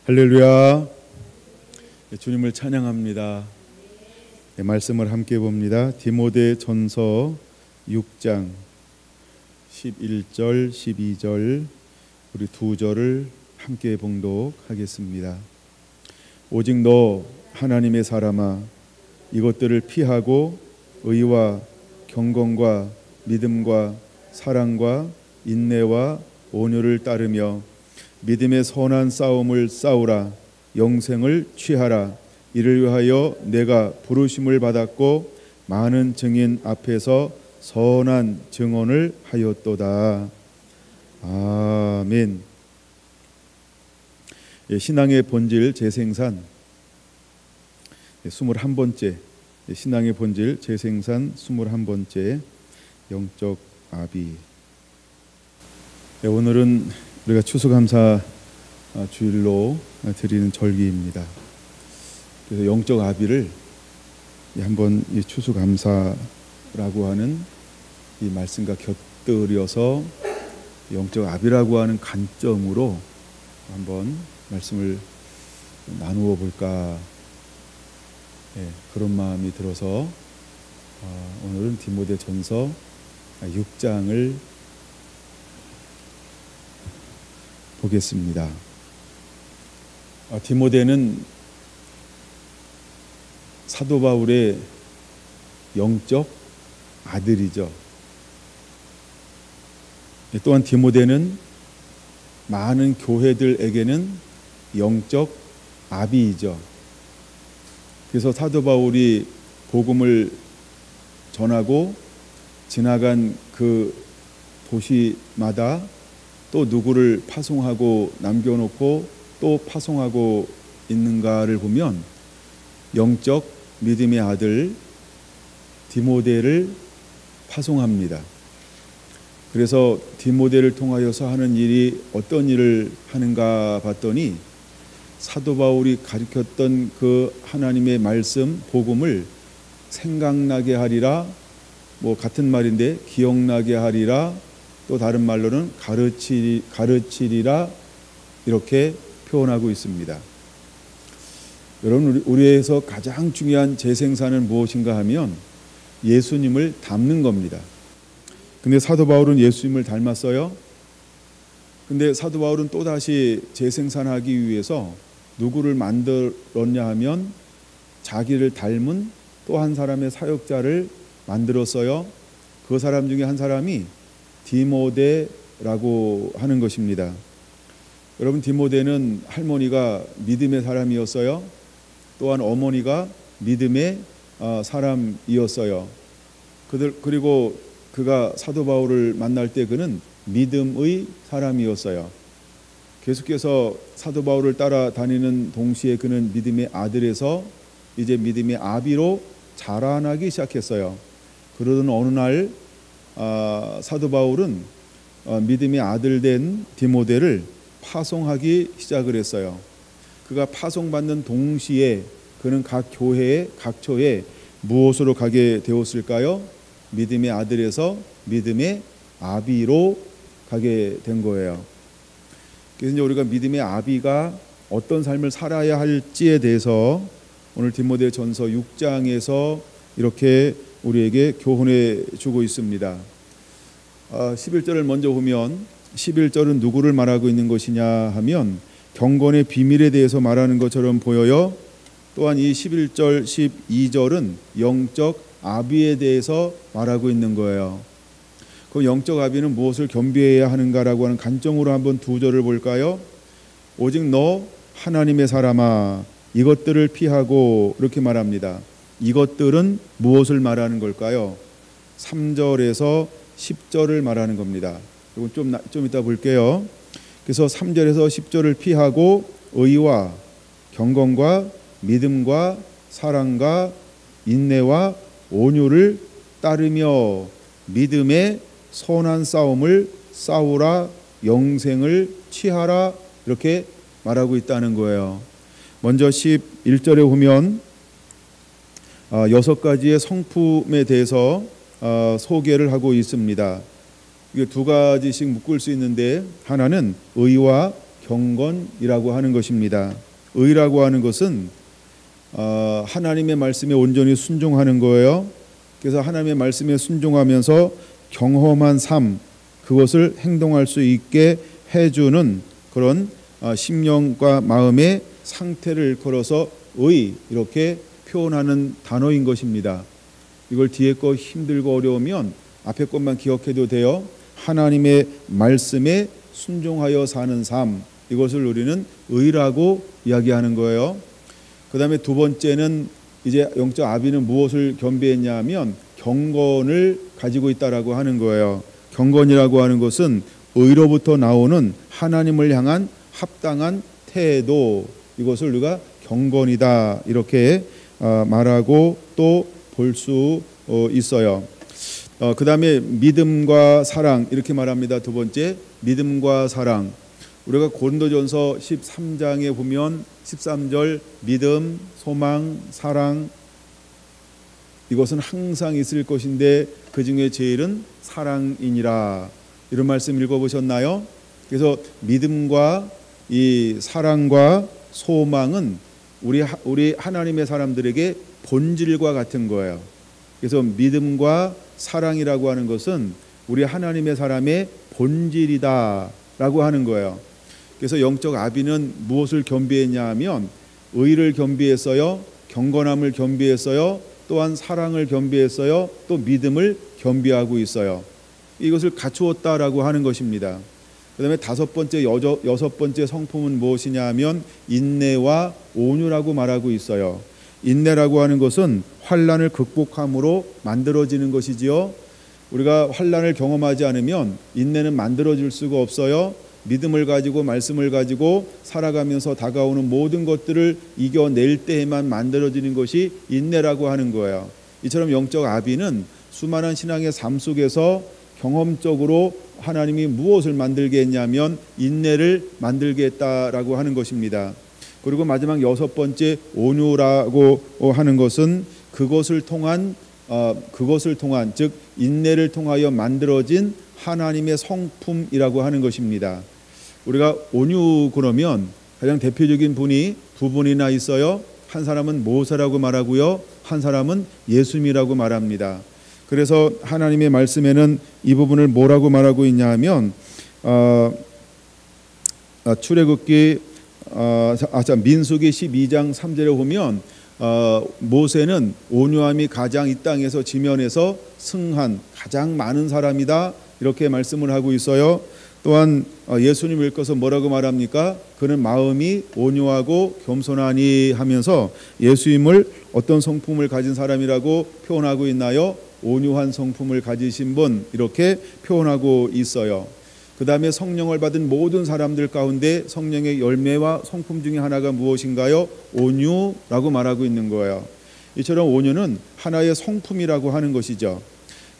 할렐루야. 주님을 찬양합니다. 말씀을 함께 봅니다. 디모데 전서 6장 11절 12절 우리 두 절을 함께 봉독하겠습니다. 오직 너 하나님의 사람아, 이것들을 피하고 의와 경건과 믿음과 사랑과 인내와 온유를 따르며 믿음의 선한 싸움을 싸우라. 영생을 취하라. 이를 위하여 내가 부르심을 받았고 많은 증인 앞에서 선한 증언을 하였도다. 아멘. 신앙의 본질 재생산 21번째, 신앙의 본질 재생산 21번째, 영적 아비. 오늘은 우리가 추수감사 주일로 드리는 절기입니다. 그래서 영적 아비를 한번 이 추수감사라고 하는 이 말씀과 곁들여서 영적 아비라고 하는 관점으로 한번 말씀을 나누어 볼까, 그런 마음이 들어서 오늘은 디모데 전서 6장을 보겠습니다. 디모데는 사도 바울의 영적 아들이죠. 또한 디모데는 많은 교회들에게는 영적 아비이죠. 그래서 사도 바울이 복음을 전하고 지나간 그 도시마다 또 누구를 파송하고 남겨놓고 또 파송하고 있는가를 보면 영적 믿음의 아들 디모데를 파송합니다. 그래서 디모데를 통하여서 하는 일이 어떤 일을 하는가 봤더니 사도 바울이 가르쳤던 그 하나님의 말씀 복음을 생각나게 하리라, 같은 말인데 기억나게 하리라, 또 다른 말로는 가르치리라, 이렇게 표현하고 있습니다. 여러분, 우리에서 가장 중요한 재생산은 무엇인가 하면 예수님을 닮는 겁니다. 근데 사도 바울은 예수님을 닮았어요. 근데 사도 바울은 또다시 재생산하기 위해서 누구를 만들었냐 하면 자기를 닮은 또 한 사람의 사역자를 만들었어요. 그 사람 중에 한 사람이 디모데라고 하는 것입니다. 여러분, 디모데는 할머니가 믿음의 사람이었어요. 또한 어머니가 믿음의 사람이었어요. 그리고 그가 사도 바울을 만날 때 그는 믿음의 사람이었어요. 계속해서 사도 바울을 따라다니는 동시에 그는 믿음의 아들에서 이제 믿음의 아비로 자라나기 시작했어요. 그러던 어느 날 사도 바울은 믿음의 아들 된 디모데를 파송하기 시작을 했어요. 그가 파송받는 동시에 그는 각 교회에 각처에 무엇으로 가게 되었을까요? 믿음의 아들에서 믿음의 아비로 가게 된 거예요. 그래서 이제 우리가 믿음의 아비가 어떤 삶을 살아야 할지에 대해서 오늘 디모데 전서 6장에서 이렇게 우리에게 교훈해 주고 있습니다. 11절을 먼저 보면 11절은 누구를 말하고 있는 것이냐 하면 경건의 비밀에 대해서 말하는 것처럼 보여요. 또한 이 11절 12절은 영적 아비에 대해서 말하고 있는 거예요. 그 영적 아비는 무엇을 겸비해야 하는가라고 하는 관점으로 한번 두 절을 볼까요? 오직 너 하나님의 사람아, 이것들을 피하고, 이렇게 말합니다. 이것들은 무엇을 말하는 걸까요? 3절에서 10절을 말하는 겁니다. 이건 좀 이따 볼게요. 그래서 3절에서 10절을 피하고 의와 경건과 믿음과 사랑과 인내와 온유를 따르며 믿음의 선한 싸움을 싸우라. 영생을 취하라. 이렇게 말하고 있다는 거예요. 먼저 11절에 보면 6가지의 성품에 대해서 소개를 하고 있습니다. 이게 두 가지씩 묶을 수 있는데, 하나는 의와 경건이라고 하는 것입니다. 의라고 하는 것은 하나님의 말씀에 온전히 순종하는 거예요. 그래서 하나님의 말씀에 순종하면서 경험한 삶, 그것을 행동할 수 있게 해주는 그런 심령과 마음의 상태를 걸어서 의, 이렇게 표현하는 단어인 것입니다. 이걸 뒤에 거 힘들고 어려우면 앞에 것만 기억해도 돼요. 하나님의 말씀에 순종하여 사는 삶, 이것을 우리는 의라고 이야기하는 거예요. 그 다음에 두 번째는 이제 영적 아비는 무엇을 겸비했냐 하면 경건을 가지고 있다라고 하는 거예요. 경건이라고 하는 것은 의로부터 나오는 하나님을 향한 합당한 태도, 이것을 우리가 경건이다 이렇게 말하고 또 볼 수 있어요. 그 다음에 믿음과 사랑 이렇게 말합니다. 두 번째, 믿음과 사랑. 우리가 고린도전서 13장에 보면 13절 믿음, 소망, 사랑, 이것은 항상 있을 것인데 그 중에 제일은 사랑이니라, 이런 말씀 읽어보셨나요? 그래서 믿음과 이 사랑과 소망은 우리 하나님의 사람들에게 본질과 같은 거예요. 그래서 믿음과 사랑이라고 하는 것은 우리 하나님의 사람의 본질이다라고 하는 거예요. 그래서 영적 아비는 무엇을 겸비했냐 하면 의를 겸비했어요, 경건함을 겸비했어요, 또한 사랑을 겸비했어요, 또 믿음을 겸비하고 있어요. 이것을 갖추었다라고 하는 것입니다. 그 다음에 여섯 번째 성품은 무엇이냐 하면 인내와 온유라고 말하고 있어요. 인내라고 하는 것은 환난을 극복함으로 만들어지는 것이지요. 우리가 환난을 경험하지 않으면 인내는 만들어질 수가 없어요. 믿음을 가지고 말씀을 가지고 살아가면서 다가오는 모든 것들을 이겨낼 때에만 만들어지는 것이 인내라고 하는 거예요. 이처럼 영적 아비는 수많은 신앙의 삶 속에서 경험적으로 하나님이 무엇을 만들게 했냐면 인내를 만들게 했다라고 하는 것입니다. 그리고 마지막 여섯 번째 온유라고 하는 것은 그것을 통한 즉 인내를 통하여 만들어진 하나님의 성품이라고 하는 것입니다. 우리가 온유 그러면 가장 대표적인 분이 두 분이나 있어요. 한 사람은 모세라고 말하고요, 한 사람은 예수님이라고 말합니다. 그래서 하나님의 말씀에는 이 부분을 뭐라고 말하고 있냐 하면 출애굽기 민수기 12장 3절에 보면 모세는 온유함이 가장 이 땅에서 지면에서 승한 가장 많은 사람이다 이렇게 말씀을 하고 있어요. 또한 예수님을 읽어서 뭐라고 말합니까? 그는 마음이 온유하고 겸손하니 하면서 예수님을 어떤 성품을 가진 사람이라고 표현하고 있나요? 온유한 성품을 가지신 분 이렇게 표현하고 있어요. 그 다음에 성령을 받은 모든 사람들 가운데 성령의 열매와 성품 중에 하나가 무엇인가요? 온유라고 말하고 있는 거예요. 이처럼 온유는 하나의 성품이라고 하는 것이죠.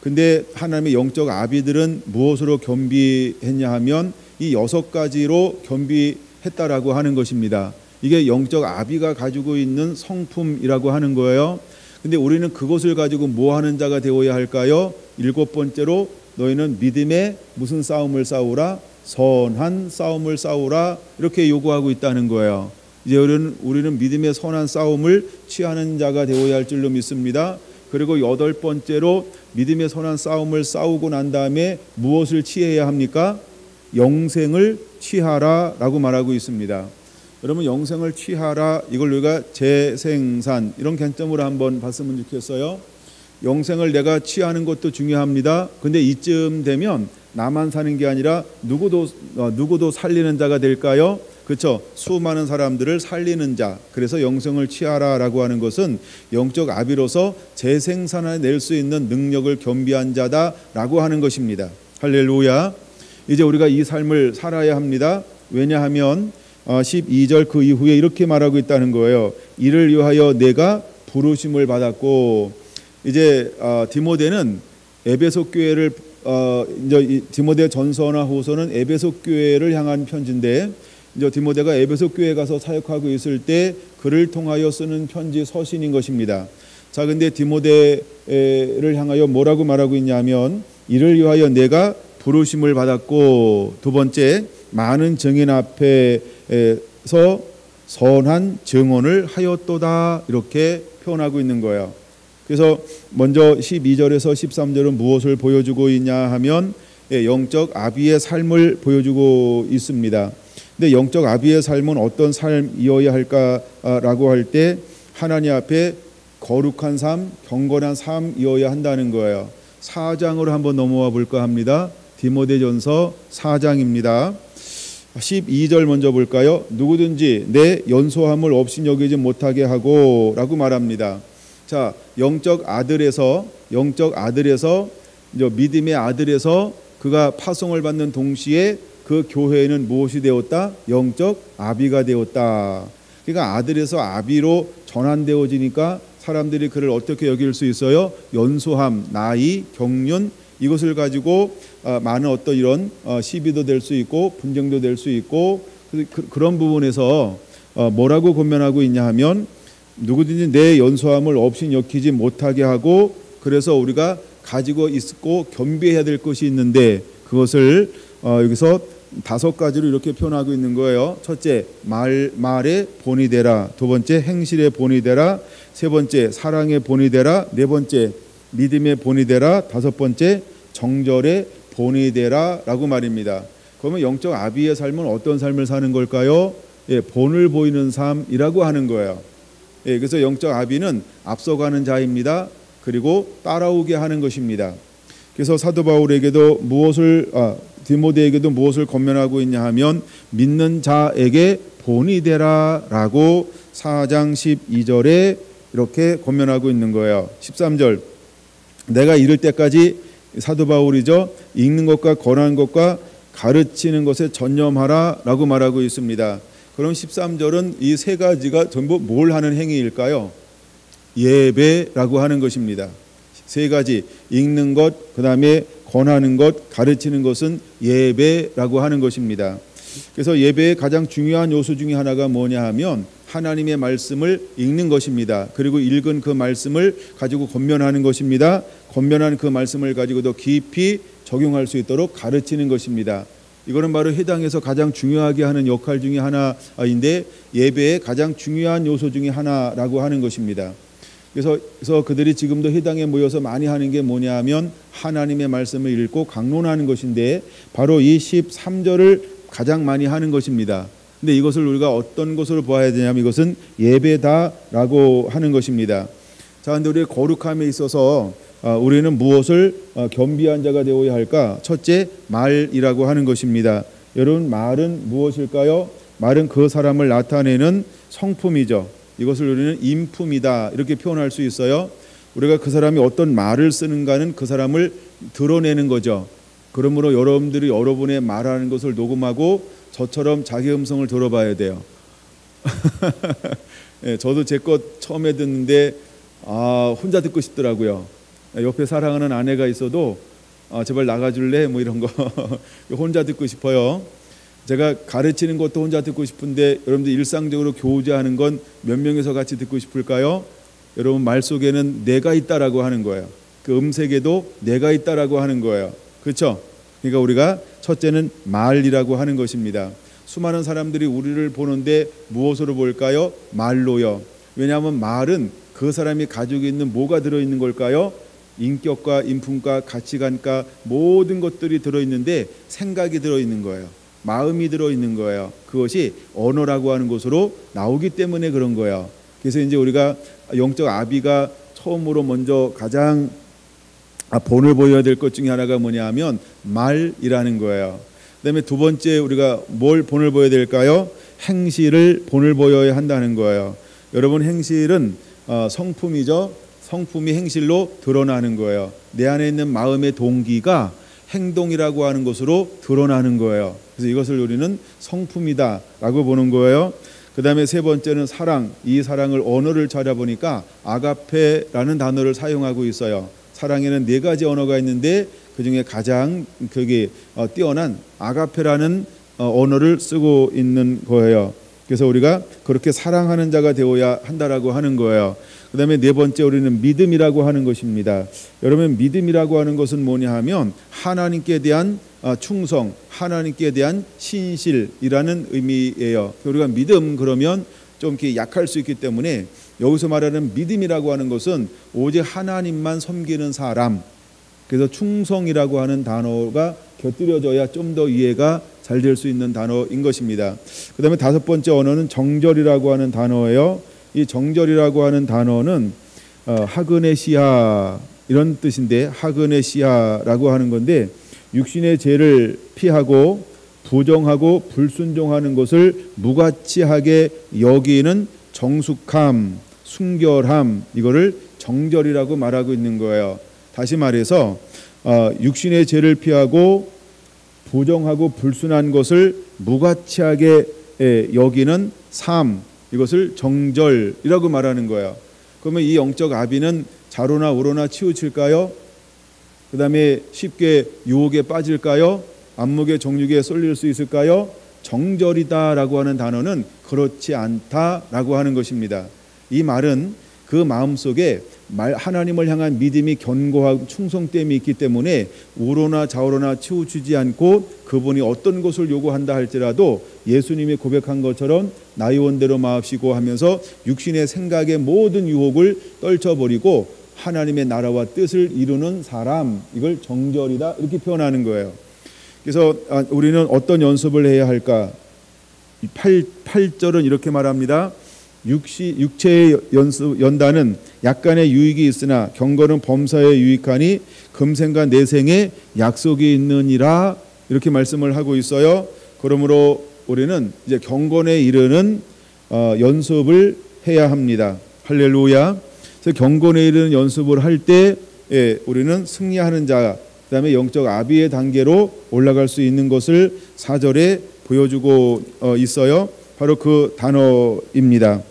근데 하나님의 영적 아비들은 무엇으로 겸비했냐 하면 이 6가지로 겸비했다라고 하는 것입니다. 이게 영적 아비가 가지고 있는 성품이라고 하는 거예요. 근데 우리는 그것을 가지고 뭐 하는 자가 되어야 할까요? 7번째로 너희는 믿음의 무슨 싸움을 싸우라? 선한 싸움을 싸우라. 이렇게 요구하고 있다는 거예요. 이제 우리는 믿음의 선한 싸움을 취하는 자가 되어야 할 줄로 믿습니다. 그리고 8번째로 믿음의 선한 싸움을 싸우고 난 다음에 무엇을 취해야 합니까? 영생을 취하라라고 말하고 있습니다. 여러분, 영생을 취하라, 이걸 우리가 재생산 이런 관점으로 한번 봤으면 좋겠어요. 영생을 내가 취하는 것도 중요합니다. 근데 이쯤 되면 나만 사는 게 아니라 누구도 살리는 자가 될까요? 그렇죠. 수많은 사람들을 살리는 자. 그래서 영생을 취하라라고 하는 것은 영적 아비로서 재생산해낼 수 있는 능력을 겸비한 자다라고 하는 것입니다. 할렐루야. 이제 우리가 이 삶을 살아야 합니다. 왜냐하면 12절 그 이후에 이렇게 말하고 있다는 거예요. 이를 위하여 내가 부르심을 받았고, 이제 디모데는 에베소 교회를 이제 디모데 전서나 호서는 에베소 교회를 향한 편지인데, 이제 디모데가 에베소 교회에 가서 사역하고 있을 때 그를 통하여 쓰는 편지 서신인 것입니다. 자, 근데 디모데를 향하여 뭐라고 말하고 있냐면 이를 위하여 내가 부르심을 받았고, 두 번째 많은 증인 앞에서 선한 증언을 하였도다 이렇게 표현하고 있는 거예요. 그래서 먼저 12절에서 13절은 무엇을 보여주고 있냐 하면 영적 아비의 삶을 보여주고 있습니다. 근데 영적 아비의 삶은 어떤 삶이어야 할까라고 할 때 하나님 앞에 거룩한 삶, 경건한 삶이어야 한다는 거예요. 4장으로 한번 넘어와 볼까 합니다. 디모데전서 4장입니다. 12절 먼저 볼까요? 누구든지 내 연소함을 없이 여기지 못하게 하고 라고 말합니다. 자, 영적 아들에서 믿음의 아들에서 그가 파송을 받는 동시에 그 교회에는 무엇이 되었다? 영적 아비가 되었다. 그러니까 아들에서 아비로 전환되어지니까 사람들이 그를 어떻게 여길 수 있어요? 연소함, 나이, 경륜 이것을 가지고 많은 어떤 이런 시비도 될 수 있고 분쟁도 될 수 있고 그런 부분에서 뭐라고 권면하고 있냐 하면 누구든지 내 연소함을 없이 여기지 못하게 하고 그래서 우리가 가지고 있고 겸비해야 될 것이 있는데 그것을 여기서 5가지로 이렇게 표현하고 있는 거예요. 첫째, 말의 본이 되라. 두 번째, 행실의 본이 되라. 세 번째, 사랑의 본이 되라. 네 번째, 믿음의 본이 되라. 다섯 번째, 정절의 본이 되라 라고 말입니다. 그러면 영적 아비의 삶은 어떤 삶을 사는 걸까요? 본을 보이는 삶이라고 하는 거예요. 그래서 영적 아비는 앞서가는 자입니다. 그리고 따라오게 하는 것입니다. 그래서 사도 바울에게도 디모데에게도 무엇을 권면하고 있냐 하면 믿는 자에게 본이 되라라고 4장 12절에 이렇게 권면하고 있는 거예요. 13절 내가 이를 때까지 사도 바울이죠. 읽는 것과 권하는 것과 가르치는 것에 전념하라라고 말하고 있습니다. 그럼 13절은 이 세 가지가 전부 뭘 하는 행위일까요? 예배라고 하는 것입니다. 세 가지 읽는 것, 그 다음에 권하는 것, 가르치는 것은 예배라고 하는 것입니다. 그래서 예배의 가장 중요한 요소 중에 하나가 뭐냐 하면 하나님의 말씀을 읽는 것입니다. 그리고 읽은 그 말씀을 가지고 권면하는 것입니다. 권면한 그 말씀을 가지고 더 깊이 적용할 수 있도록 가르치는 것입니다. 이거는 바로 해당에서 가장 중요하게 하는 역할 중에 하나인데 예배의 가장 중요한 요소 중에 하나라고 하는 것입니다. 그래서 그들이 지금도 회당에 모여서 많이 하는 게 뭐냐 하면 하나님의 말씀을 읽고 강론하는 것인데 바로 이 13절을 가장 많이 하는 것입니다. 근데 이것을 우리가 어떤 것으로 보아야 되냐면 이것은 예배다라고 하는 것입니다. 자, 근데 우리의 거룩함에 있어서 우리는 무엇을 겸비한 자가 되어야 할까? 첫째, 말이라고 하는 것입니다. 여러분, 말은 무엇일까요? 말은 그 사람을 나타내는 성품이죠. 이것을 우리는 인품이다 이렇게 표현할 수 있어요. 우리가 그 사람이 어떤 말을 쓰는가는 그 사람을 드러내는 거죠. 그러므로 여러분들이 여러분의 말하는 것을 녹음하고 저처럼 자기 음성을 들어봐야 돼요. 저도 제 것 처음에 듣는데 혼자 듣고 싶더라고요. 옆에 사랑하는 아내가 있어도 제발 나가줄래? 뭐 이런 거 혼자 듣고 싶어요. 제가 가르치는 것도 혼자 듣고 싶은데 여러분들 일상적으로 교제하는 건 몇 명이서 같이 듣고 싶을까요? 여러분 말 속에는 내가 있다라고 하는 거예요. 그 음색에도 내가 있다라고 하는 거예요. 그렇죠? 그러니까 우리가 첫째는 말이라고 하는 것입니다. 수많은 사람들이 우리를 보는데 무엇으로 볼까요? 말로요. 왜냐하면 말은 그 사람이 가지고 있는 뭐가 들어있는 걸까요? 인격과 인품과 가치관과 모든 것들이 들어있는데 생각이 들어있는 거예요. 마음이 들어있는 거예요. 그것이 언어라고 하는 것으로 나오기 때문에 그런 거예요. 그래서 이제 우리가 영적 아비가 처음으로 먼저 가장 본을 보여야 될 것 중에 하나가 뭐냐 하면 말이라는 거예요. 그다음에 두 번째 우리가 뭘 본을 보여야 될까요? 행실을 본을 보여야 한다는 거예요. 여러분 행실은 성품이죠. 성품이 행실로 드러나는 거예요. 내 안에 있는 마음의 동기가 행동이라고 하는 것으로 드러나는 거예요. 그래서 이것을 우리는 성품이다라고 보는 거예요. 그 다음에 세 번째는 사랑. 이 사랑을 언어를 찾아보니까 아가페라는 단어를 사용하고 있어요. 사랑에는 4가지 언어가 있는데 그 중에 가장 뛰어난 아가페라는 언어를 쓰고 있는 거예요. 그래서 우리가 그렇게 사랑하는 자가 되어야 한다라고 하는 거예요. 그 다음에 네 번째 우리는 믿음이라고 하는 것입니다. 여러분 믿음이라고 하는 것은 뭐냐 하면 하나님께 대한 충성, 하나님께 대한 신실이라는 의미예요. 우리가 믿음 그러면 좀 이렇게 약할 수 있기 때문에 여기서 말하는 믿음이라고 하는 것은 오직 하나님만 섬기는 사람. 그래서 충성이라고 하는 단어가 곁들여져야 좀 더 이해가 잘 될 수 있는 단어인 것입니다. 그 다음에 다섯 번째 언어는 정절이라고 하는 단어예요. 이 정절이라고 하는 단어는 하그네시아 이런 뜻인데, 하그네시아라고 하는 건데, 육신의 죄를 피하고 부정하고 불순종하는 것을 무가치하게 여기는 정숙함, 순결함, 이거를 정절이라고 말하고 있는 거예요. 다시 말해서 육신의 죄를 피하고 부정하고 불순한 것을 무가치하게 여기는 삶, 이것을 정절이라고 말하는 거예요. 그러면 이 영적 아비는 자로나 우로나 치우칠까요? 그 다음에 쉽게 유혹에 빠질까요? 안목의 정욕에 쏠릴 수 있을까요? 정절이다라고 하는 단어는 그렇지 않다라고 하는 것입니다. 이 말은 그 마음속에 하나님을 향한 믿음이 견고하고 충성됨이 있기 때문에 우로나 좌우로나 치우치지 않고 그분이 어떤 것을 요구한다 할지라도 예수님이 고백한 것처럼 나의 원대로 마옵시고 하면서 육신의 생각의 모든 유혹을 떨쳐버리고 하나님의 나라와 뜻을 이루는 사람, 이걸 정절이다 이렇게 표현하는 거예요. 그래서 우리는 어떤 연습을 해야 할까? 8절은 이렇게 말합니다. 육체의 연단은 약간의 유익이 있으나 경건은 범사에 유익하니 금생과 내생에 약속이 있느니라, 이렇게 말씀을 하고 있어요. 그러므로 우리는 이제 경건에 이르는 연습을 해야 합니다. 할렐루야. 그래서 경건에 이르는 연습을 할 때 우리는 승리하는 자, 그다음에 영적 아비의 단계로 올라갈 수 있는 것을 4절에 보여주고 있어요. 바로 그 단어입니다.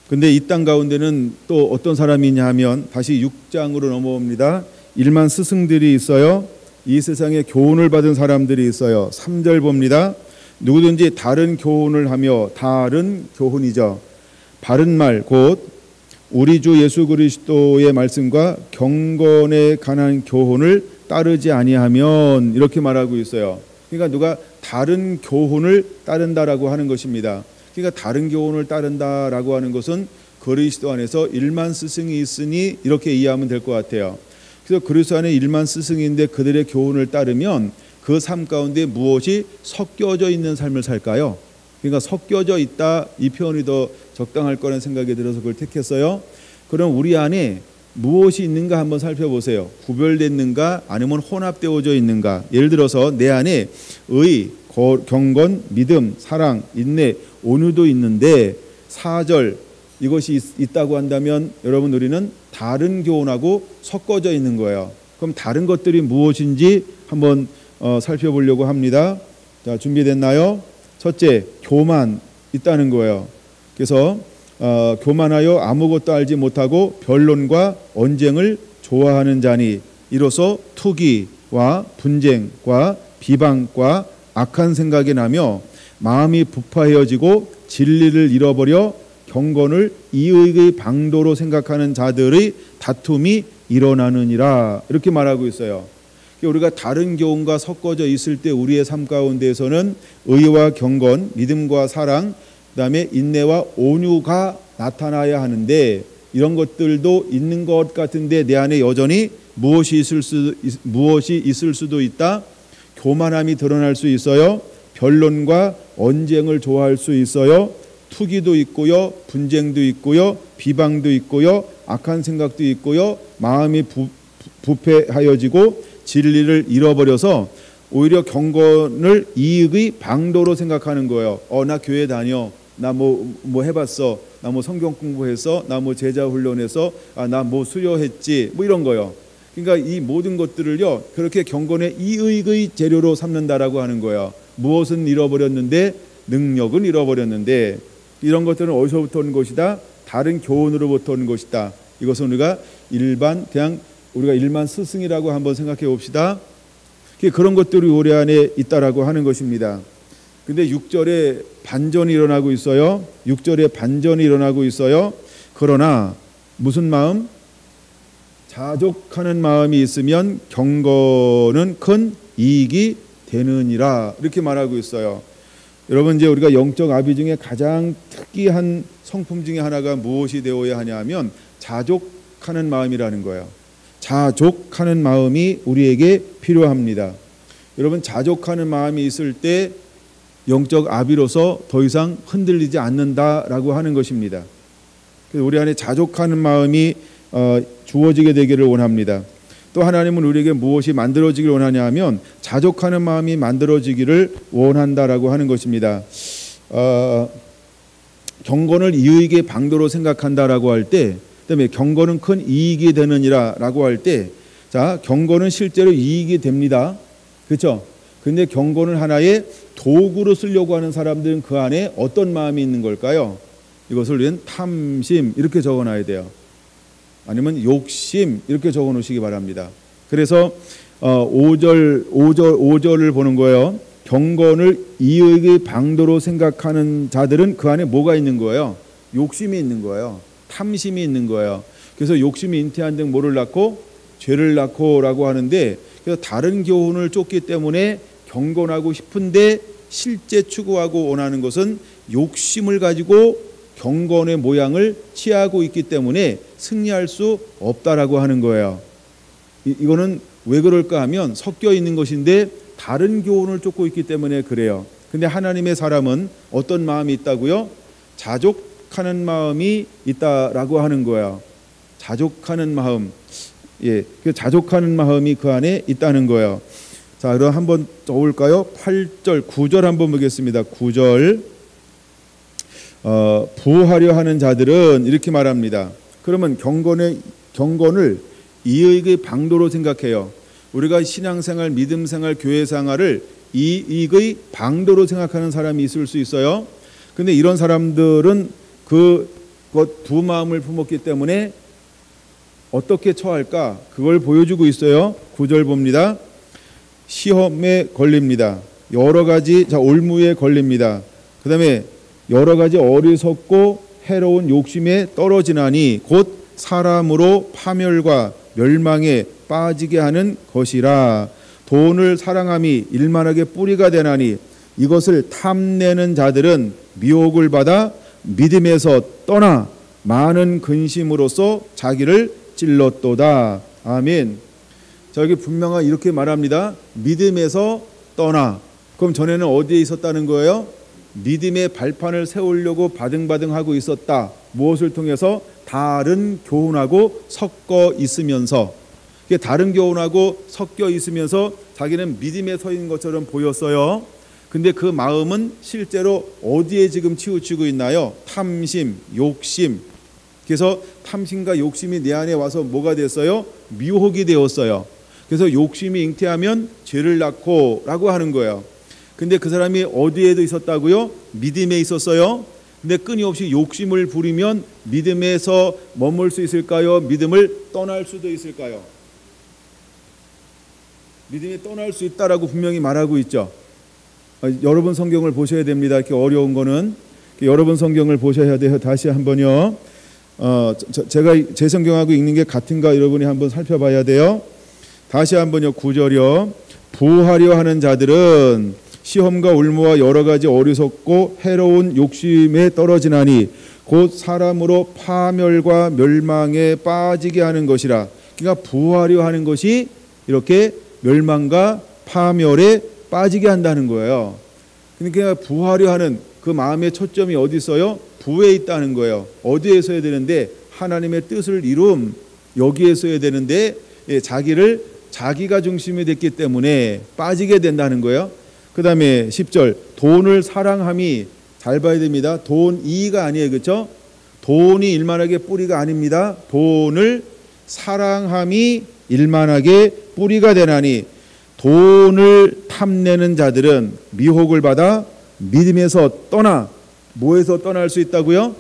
근데 이 땅 가운데는 또 어떤 사람이 있냐 하면 다시 6장으로 넘어옵니다. 일만 스승들이 있어요. 이 세상에 교훈을 받은 사람들이 있어요. 3절 봅니다. 누구든지 다른 교훈을 하며, 다른 교훈이죠. 바른 말 곧 우리 주 예수 그리스도의 말씀과 경건에 관한 교훈을 따르지 아니하면, 이렇게 말하고 있어요. 그러니까 누가 다른 교훈을 따른다라고 하는 것입니다. 그러니까 다른 교훈을 따른다라고 하는 것은 그리스도 안에서 일만 스승이 있으니, 이렇게 이해하면 될 것 같아요. 그래서 그리스도 안에 일만 스승인데 그들의 교훈을 따르면 그 삶 가운데 무엇이 섞여져 있는 삶을 살까요? 그러니까 섞여져 있다, 이 표현이 더 적당할 거라는 생각이 들어서 그걸 택했어요. 그럼 우리 안에 무엇이 있는가 한번 살펴보세요. 구별됐는가 아니면 혼합되어져 있는가. 예를 들어서 내 안에 의, 경건, 믿음, 사랑, 인내, 온유도 있는데 4절 이것이 있다고 한다면 여러분, 우리는 다른 교훈하고 섞어져 있는 거예요. 그럼 다른 것들이 무엇인지 한번 살펴보려고 합니다. 자, 준비됐나요? 첫째, 교만 있다는 거예요. 그래서 교만하여 아무것도 알지 못하고 변론과 언쟁을 좋아하는 자니 이로써 투기와 분쟁과 비방과 악한 생각이 나며 마음이 부파해지고 진리를 잃어버려 경건을 이익의 방도로 생각하는 자들의 다툼이 일어나느니라, 이렇게 말하고 있어요. 우리가 다른 교훈과 섞어져 있을 때 우리의 삶 가운데에서는 의와 경건, 믿음과 사랑, 그다음에 인내와 온유가 나타나야 하는데, 이런 것들도 있는 것 같은데 내 안에 여전히 무엇이 있을 수도 있다. 교만함이 드러날 수 있어요. 변론과 언쟁을 좋아할 수 있어요. 투기도 있고요, 분쟁도 있고요, 비방도 있고요, 악한 생각도 있고요, 마음이 부패하여지고 진리를 잃어버려서 오히려 경건을 이익의 방도로 생각하는 거예요. 나 교회 다녀, 나 뭐 해봤어, 나 뭐 성경 공부해서, 나 뭐 제자 훈련해서, 나 뭐 수료했지, 뭐 이런 거요. 그러니까 이 모든 것들을요, 그렇게 경건의 이익의 재료로 삼는다라고 하는 거예요. 무엇은 잃어버렸는데 능력은 잃어버렸는데, 이런 것들은 어디서부터 온 것이다? 다른 교훈으로부터 온 것이다. 이것은 우리가 우리가 일만 스승이라고 한번 생각해 봅시다. 그런 것들이 우리 안에 있다라고 하는 것입니다. 근데 6절에 반전이 일어나고 있어요. 6절에 반전이 일어나고 있어요. 그러나 무슨 마음? 자족하는 마음이 있으면 경건은 큰 이익이 되느니라 이렇게 말하고 있어요. 여러분 이제 우리가 영적 아비 중에 가장 특이한 성품 중에 하나가 무엇이 되어야 하냐면 자족하는 마음이라는 거예요. 자족하는 마음이 우리에게 필요합니다. 여러분 자족하는 마음이 있을 때 영적 아비로서 더 이상 흔들리지 않는다라고 하는 것입니다. 그래서 우리 안에 자족하는 마음이 주어지게 되기를 원합니다. 또 하나님은 우리에게 무엇이 만들어지기를 원하냐 하면 자족하는 마음이 만들어지기를 원한다라고 하는 것입니다. 경건을 이익의 방도로 생각한다라고 할 때, 그다음에 경건은 큰 이익이 되느니라라고 할 때, 자 경건은 실제로 이익이 됩니다. 그렇죠? 근데 경건을 하나의 도구로 쓰려고 하는 사람들은 그 안에 어떤 마음이 있는 걸까요? 이것을 우리는 탐심 이렇게 적어놔야 돼요. 아니면 욕심 이렇게 적어놓으시기 바랍니다. 그래서 5절을 보는 거예요. 경건을 이익의 방도로 생각하는 자들은 그 안에 뭐가 있는 거예요? 욕심이 있는 거예요. 탐심이 있는 거예요. 그래서 욕심이 잉태한 등 뭐를 낳고? 죄를 낳고라고 하는데, 그래서 다른 교훈을 쫓기 때문에 경건하고 싶은데 실제 추구하고 원하는 것은 욕심을 가지고 경건의 모양을 취하고 있기 때문에 승리할 수 없다라고 하는 거예요. 이거는 왜 그럴까 하면 섞여 있는 것인데 다른 교훈을 쫓고 있기 때문에 그래요. 근데 하나님의 사람은 어떤 마음이 있다고요? 자족하는 마음이 있다라고 하는 거예요. 자족하는 마음. 예, 그 자족하는 마음이 그 안에 있다는 거예요. 자, 그럼 한번 떠올까요? 8절, 9절 한번 보겠습니다. 9절. 부하려 하는 자들은 이렇게 말합니다. 그러면 경건을 이익의 방도로 생각해요. 우리가 신앙생활, 믿음생활, 교회생활을 이익의 방도로 생각하는 사람이 있을 수 있어요. 근데 이런 사람들은 그것 두 마음을 품었기 때문에 어떻게 처할까? 그걸 보여주고 있어요. 9절 봅니다. 시험에 걸립니다. 여러 가지 올무에 걸립니다. 그 다음에 여러 가지 어리석고 해로운 욕심에 떨어지나니 곧 사람으로 파멸과 멸망에 빠지게 하는 것이라. 돈을 사랑함이 일만하게 뿌리가 되나니 이것을 탐내는 자들은 미혹을 받아 믿음에서 떠나 많은 근심으로써 자기를 찔렀도다. 아멘. 자, 여기 분명하게 이렇게 말합니다. 믿음에서 떠나. 그럼 전에는 어디에 있었다는 거예요? 믿음의 발판을 세우려고 바등바등하고 있었다. 무엇을 통해서? 다른 교훈하고 섞어 있으면서. 다른 교훈하고 섞여 있으면서 자기는 믿음에 서 있는 것처럼 보였어요. 근데 그 마음은 실제로 어디에 지금 치우치고 있나요? 탐심, 욕심. 그래서 탐심과 욕심이 내 안에 와서 뭐가 됐어요? 미혹이 되었어요. 그래서 욕심이 잉태하면 죄를 낳고 라고 하는 거예요. 근데 그 사람이 어디에도 있었다고요? 믿음에 있었어요. 근데 끊임없이 욕심을 부리면 믿음에서 머물 수 있을까요? 믿음을 떠날 수도 있을까요? 믿음이 떠날 수 있다라고 분명히 말하고 있죠. 여러분 성경을 보셔야 됩니다. 이렇게 어려운 거는 여러분 성경을 보셔야 돼요. 다시 한번요. 제가 제 성경하고 읽는 게 같은가 여러분이 한번 살펴봐야 돼요. 다시 한번요. 9절이요. 부하려 하는 자들은 시험과 울무와 여러 가지 어리석고 해로운 욕심에 떨어지나니 곧 사람으로 파멸과 멸망에 빠지게 하는 것이라. 그러니까 부하려 하는 것이 이렇게 멸망과 파멸에 빠지게 한다는 거예요. 그러니까 부하려 하는 그 마음의 초점이 어디 있어요? 부에 있다는 거예요. 어디에 서야 되는데? 하나님의 뜻을 이룸 여기에 서야 되는데 자기가 중심이 됐기 때문에 빠지게 된다는 거예요. 그 다음에 10절 돈을 사랑함이 잘 봐야 됩니다. 돈 이가 아니에요. 그렇죠? 돈이 일만하게 뿌리가 아닙니다. 돈을 사랑함이 일만하게 뿌리가 되나니 돈을 탐내는 자들은 미혹을 받아 믿음에서 떠나. 뭐에서 떠날 수 있다고요?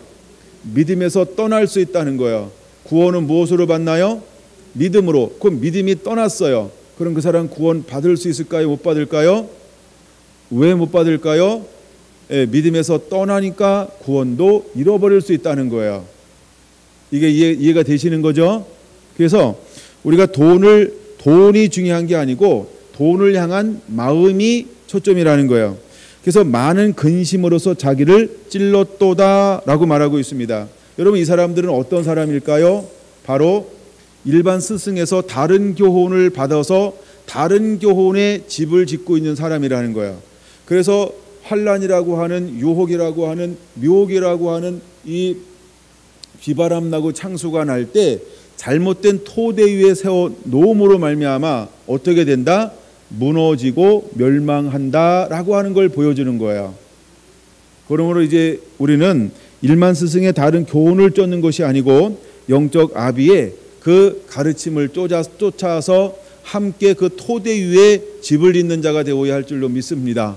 믿음에서 떠날 수 있다는 거예요. 구원은 무엇으로 받나요? 믿음으로. 그럼 믿음이 떠났어요. 그럼 그 사람 구원 받을 수 있을까요? 못 받을까요? 왜 못 받을까요? 믿음에서 떠나니까 구원도 잃어버릴 수 있다는 거예요. 이게 이해가 되시는 거죠? 그래서 우리가 돈이 중요한 게 아니고 돈을 향한 마음이 초점이라는 거예요. 그래서 많은 근심으로서 자기를 찔렀도다라고 말하고 있습니다. 여러분, 이 사람들은 어떤 사람일까요? 바로 일반 스승에서 다른 교훈을 받아서 다른 교훈의 집을 짓고 있는 사람이라는 거예요. 그래서 환란이라고 하는, 유혹이라고 하는, 미혹이라고 하는 이 비바람 나고 창수가 날 때 잘못된 토대 위에 세워 놓음으로 말미암아 어떻게 된다? 무너지고 멸망한다라고 하는 걸 보여주는 거예요. 그러므로 이제 우리는 일만 스승의 다른 교훈을 쫓는 것이 아니고 영적 아비의 그 가르침을 쫓아서 함께 그 토대 위에 집을 짓는 자가 되어야 할 줄로 믿습니다.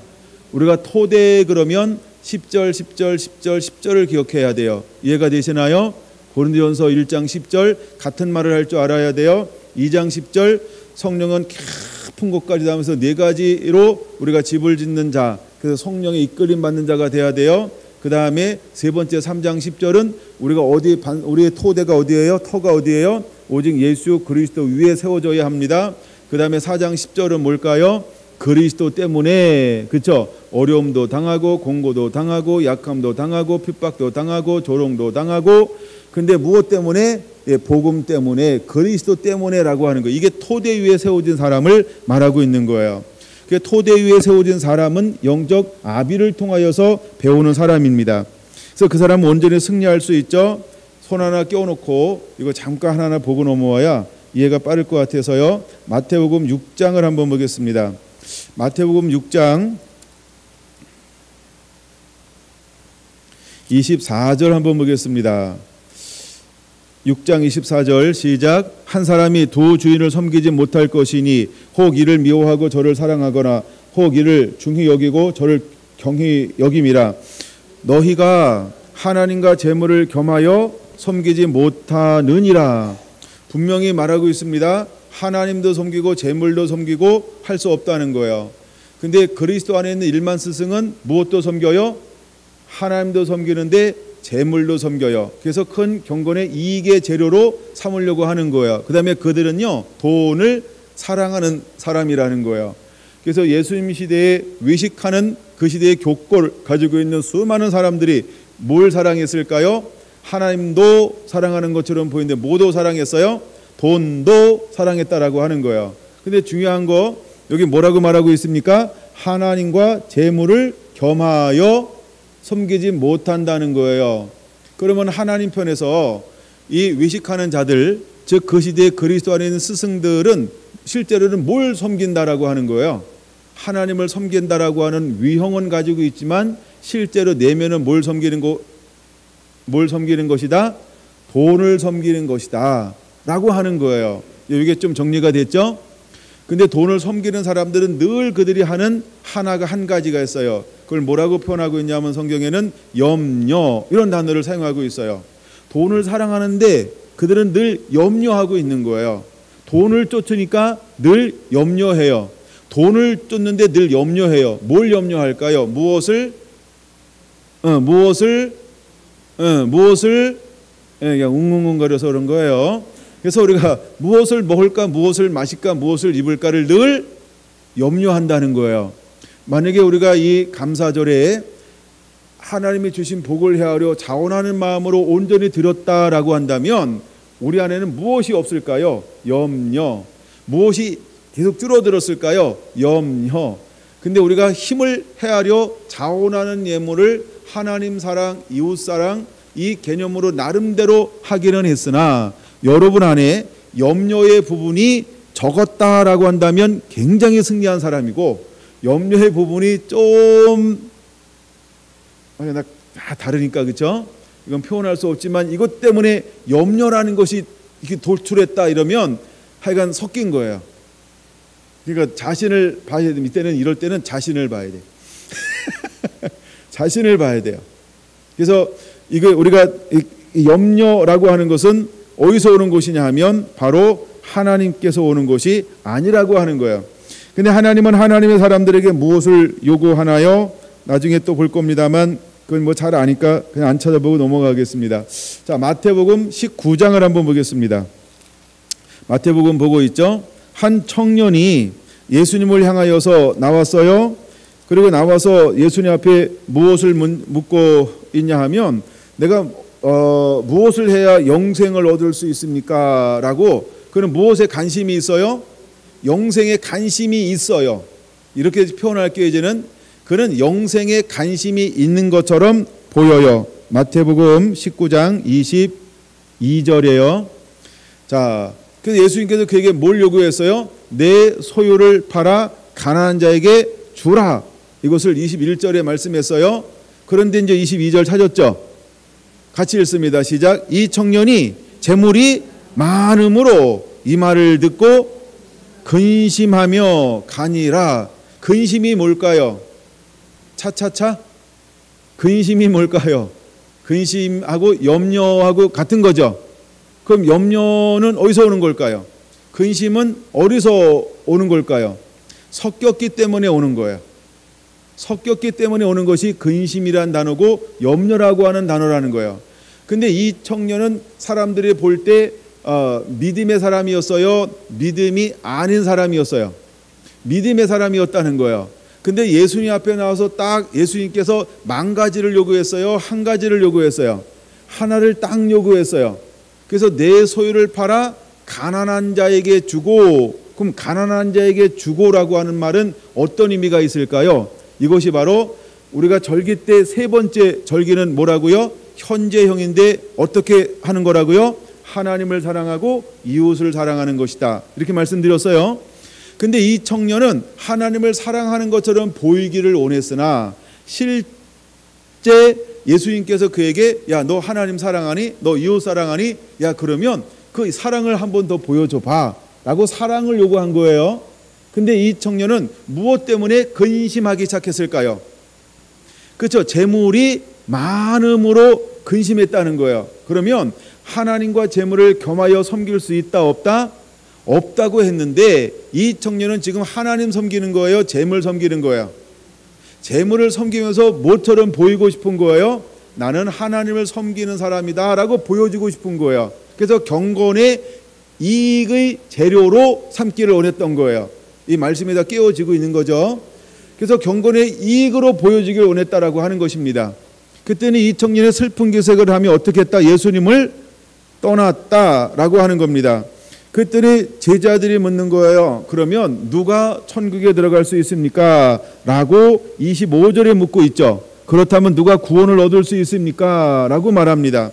우리가 토대 그러면 10절을 기억해야 돼요. 이해가 되시나요? 고린도전서 1장 10절 같은 말을 할 줄 알아야 돼요. 2장 10절 성령은 깊은 곳까지 닿으면서 네 가지로 우리가 집을 짓는 자, 그래서 성령의 이끌림 받는 자가 돼야 돼요. 그 다음에 세 번째 3장 10절은 우리가 우리의 토대가 어디예요? 터가 어디예요? 오직 예수 그리스도 위에 세워져야 합니다. 그 다음에 4장 10절은 뭘까요? 그리스도 때문에, 그렇죠? 어려움도 당하고 공고도 당하고 약함도 당하고 핍박도 당하고 조롱도 당하고, 근데 무엇 때문에? 복음 때문에, 그리스도 때문에라고 하는 거예요. 이게 토대 위에 세워진 사람을 말하고 있는 거예요. 그 토대 위에 세워진 사람은 영적 아비를 통하여서 배우는 사람입니다. 그래서 그 사람은 온전히 승리할 수 있죠. 손 하나 껴놓고 이거 잠깐 하나하나 보고 넘어와야 이해가 빠를 것 같아서요. 마태복음 6장을 한번 보겠습니다. 마태복음 6장 24절 한번 보겠습니다. 6장 24절 시작. 한 사람이 두 주인을 섬기지 못할 것이니 혹 이를 미워하고 저를 사랑하거나 혹 이를 중히 여기고 저를 경히 여김이라. 너희가 하나님과 재물을 겸하여 섬기지 못하느니라. 분명히 말하고 있습니다. 하나님도 섬기고 재물도 섬기고 할 수 없다는 거예요. 근데 그리스도 안에 있는 일만 스승은 무엇도 섬겨요? 하나님도 섬기는데 재물도 섬겨요. 그래서 큰 경건의 이익의 재료로 삼으려고 하는 거예요. 그 다음에 그들은요, 돈을 사랑하는 사람이라는 거예요. 그래서 예수님 시대에 외식하는 그 시대의 교권을 가지고 있는 수많은 사람들이 뭘 사랑했을까요? 하나님도 사랑하는 것처럼 보이는데 뭐도 사랑했어요? 돈도 사랑했다라고 하는 거예요. 근데 중요한 거 여기 뭐라고 말하고 있습니까? 하나님과 재물을 겸하여 섬기지 못한다는 거예요. 그러면 하나님 편에서 이 외식하는 자들, 즉 그 시대의 그리스도 안에 있는 스승들은 실제로는 뭘 섬긴다라고 하는 거예요? 하나님을 섬긴다라고 하는 위형은 가지고 있지만 실제로 내면은 뭘 섬기는 것이다? 돈을 섬기는 것이다 라고 하는 거예요. 이게 좀 정리가 됐죠? 근데 돈을 섬기는 사람들은 늘 그들이 하는 하나가 한 가지가 있어요. 그걸 뭐라고 표현하고 있냐면 성경에는 염려, 이런 단어를 사용하고 있어요. 돈을 사랑하는데 그들은 늘 염려하고 있는 거예요. 돈을 쫓으니까 늘 염려해요. 돈을 쫓는데 늘 염려해요. 뭘 염려할까요? 무엇을 그냥 웅웅웅거려서 그런 거예요. 그래서 우리가 무엇을 먹을까, 무엇을 마실까, 무엇을 입을까를 늘 염려한다는 거예요. 만약에 우리가 이 감사절에 하나님이 주신 복을 헤아려 자원하는 마음으로 온전히 드렸다라고 한다면 우리 안에는 무엇이 없을까요? 염려. 무엇이 계속 줄어들었을까요? 염려. 근데 우리가 힘을 헤아려 자원하는 예물을 하나님 사랑, 이웃 사랑 이 개념으로 나름대로 하기는 했으나 여러분 안에 염려의 부분이 적었다라고 한다면 굉장히 승리한 사람이고, 염려의 부분이 좀 다르니까, 그렇죠? 이건 표현할 수 없지만 이것 때문에 염려라는 것이 이렇게 돌출했다 이러면 하여간 섞인 거예요. 그러니까 자신을 봐야 돼. 이때는 이럴 때는 자신을 봐야 돼. 자신을 봐야 돼요. 그래서 이거 우리가 이 염려라고 하는 것은 어디서 오는 것이냐 하면 바로 하나님께서 오는 것이 아니라고 하는 거예요. 근데 하나님은 하나님의 사람들에게 무엇을 요구하나요? 나중에 또 볼 겁니다만 그건 뭐 잘 아니까 그냥 안 찾아보고 넘어가겠습니다. 자, 마태복음 19장을 한번 보겠습니다. 마태복음 보고 있죠. 한 청년이 예수님을 향하여서 나왔어요. 그리고 나와서 예수님 앞에 무엇을 묻고 있냐 하면 내가 무엇을 해야 영생을 얻을 수 있습니까? 라고 그는 무엇에 관심이 있어요? 영생에 관심이 있어요. 이렇게 표현할게요. 이제는 그는 영생에 관심이 있는 것처럼 보여요. 마태복음 19장 22절이에요. 자, 그래서 예수님께서 그에게 뭘 요구했어요? 내 소유를 팔아 가난한 자에게 주라. 이것을 21절에 말씀했어요. 그런데 이제 22절 찾았죠? 같이 읽습니다. 시작. 이 청년이 재물이 많음으로 이 말을 듣고 근심하며 가니라. 근심이 뭘까요? 차차차? 근심이 뭘까요? 근심하고 염려하고 같은 거죠. 그럼 염려는 어디서 오는 걸까요? 근심은 어디서 오는 걸까요? 섞였기 때문에 오는 거예요. 섞였기 때문에 오는 것이 근심이란 단어고 염려라고 하는 단어라는 거예요. 근데 이 청년은 사람들이 볼 때 믿음의 사람이었어요? 믿음이 아닌 사람이었어요? 믿음의 사람이었다는 거예요. 근데 예수님 앞에 나와서 딱 예수님께서 만 가지를 요구했어요? 한 가지를 요구했어요? 하나를 딱 요구했어요. 그래서 내 소유를 팔아 가난한 자에게 주고, 그럼 가난한 자에게 주고라고 하는 말은 어떤 의미가 있을까요? 이것이 바로 우리가 절기 때 세 번째 절기는 뭐라고요? 현재형인데 어떻게 하는 거라고요? 하나님을 사랑하고 이웃을 사랑하는 것이다. 이렇게 말씀드렸어요. 근데 이 청년은 하나님을 사랑하는 것처럼 보이기를 원했으나 실제 예수님께서 그에게 야, 너 하나님 사랑하니? 너 이웃 사랑하니? 야, 그러면 그 사랑을 한 번 더 보여줘 봐 라고 사랑을 요구한 거예요. 근데 이 청년은 무엇 때문에 근심하기 시작했을까요? 그렇죠. 재물이 많음으로 근심했다는 거예요. 그러면 하나님과 재물을 겸하여 섬길 수 있다 없다? 없다고 했는데 이 청년은 지금 하나님 섬기는 거예요? 재물 섬기는 거예요? 재물을 섬기면서 뭐처럼 보이고 싶은 거예요? 나는 하나님을 섬기는 사람이다 라고 보여주고 싶은 거예요. 그래서 경건의 이익의 재료로 삼기를 원했던 거예요. 이 말씀이 다 깨어지고 있는 거죠. 그래서 경건의 이익으로 보여주길 원했다라고 하는 것입니다. 그때는 이 청년의 슬픈 기색을 하며 어떻게 했다? 예수님을 떠났다라고 하는 겁니다. 그랬더니 제자들이 묻는 거예요. 그러면 누가 천국에 들어갈 수 있습니까? 라고 25절에 묻고 있죠. 그렇다면 누가 구원을 얻을 수 있습니까? 라고 말합니다.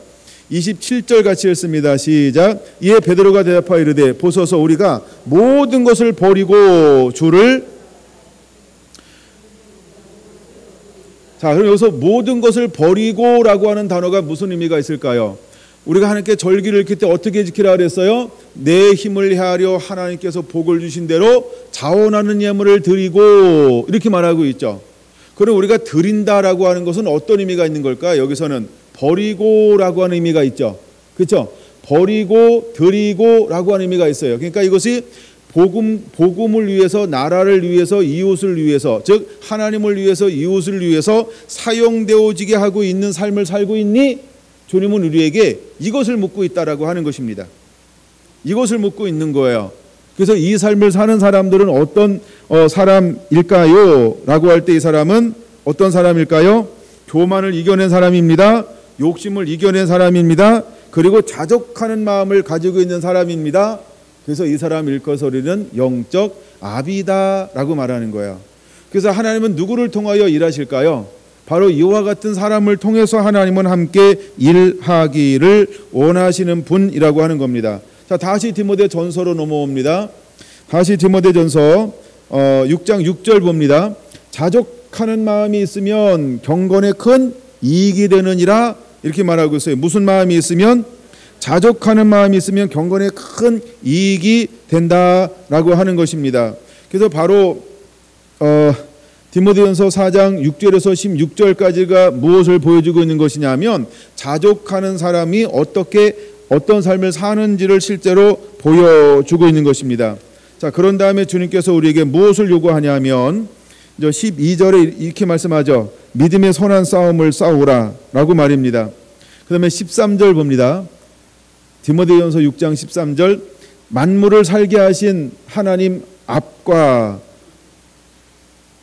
27절 같이 읽습니다. 시작. 이에 베드로가 대답하여 이르되 보소서 우리가 모든 것을 버리고 주를. 자, 그럼 여기서 모든 것을 버리고라고 하는 단어가 무슨 의미가 있을까요? 우리가 하나님께 절기를 지킬 때 어떻게 지키라 그랬어요? 내 힘을 헤아려 하나님께서 복을 주신 대로 자원하는 예물을 드리고 이렇게 말하고 있죠. 그럼 우리가 드린다라고 하는 것은 어떤 의미가 있는 걸까? 여기서는 버리고라고 하는 의미가 있죠. 그렇죠? 버리고 드리고라고 하는 의미가 있어요. 그러니까 이것이 복음을 위해서, 나라를 위해서, 이웃을 위해서, 즉 하나님을 위해서, 이웃을 위해서 사용되어지게 하고 있는 삶을 살고 있니? 주님은 우리에게 이것을 묻고 있다라고 하는 것입니다. 이것을 묻고 있는 거예요. 그래서 이 삶을 사는 사람들은 어떤 사람일까요? 라고 할 때 이 사람은 어떤 사람일까요? 교만을 이겨낸 사람입니다. 욕심을 이겨낸 사람입니다. 그리고 자족하는 마음을 가지고 있는 사람입니다. 그래서 이 사람 일거서리는 영적 아비다라고 말하는 거예요. 그래서 하나님은 누구를 통하여 일하실까요? 바로 이와 같은 사람을 통해서 하나님은 함께 일하기를 원하시는 분이라고 하는 겁니다. 자, 다시 디모데전서로 넘어옵니다. 다시 디모데전서 6장 6절 봅니다. 자족하는 마음이 있으면 경건에 큰 이익이 되느니라 이렇게 말하고 있어요. 무슨 마음이 있으면? 자족하는 마음이 있으면 경건에 큰 이익이 된다라고 하는 것입니다. 그래서 바로 디모데전서 4장 6절에서 16절까지가 무엇을 보여주고 있는 것이냐면 자족하는 사람이 어떤 삶을 사는지를 실제로 보여주고 있는 것입니다. 자, 그런 다음에 주님께서 우리에게 무엇을 요구하냐면 12절에 이렇게 말씀하죠. 믿음의 선한 싸움을 싸우라 라고 말입니다. 그 다음에 13절 봅니다. 디모데전서 6장 13절 만물을 살게 하신 하나님 앞과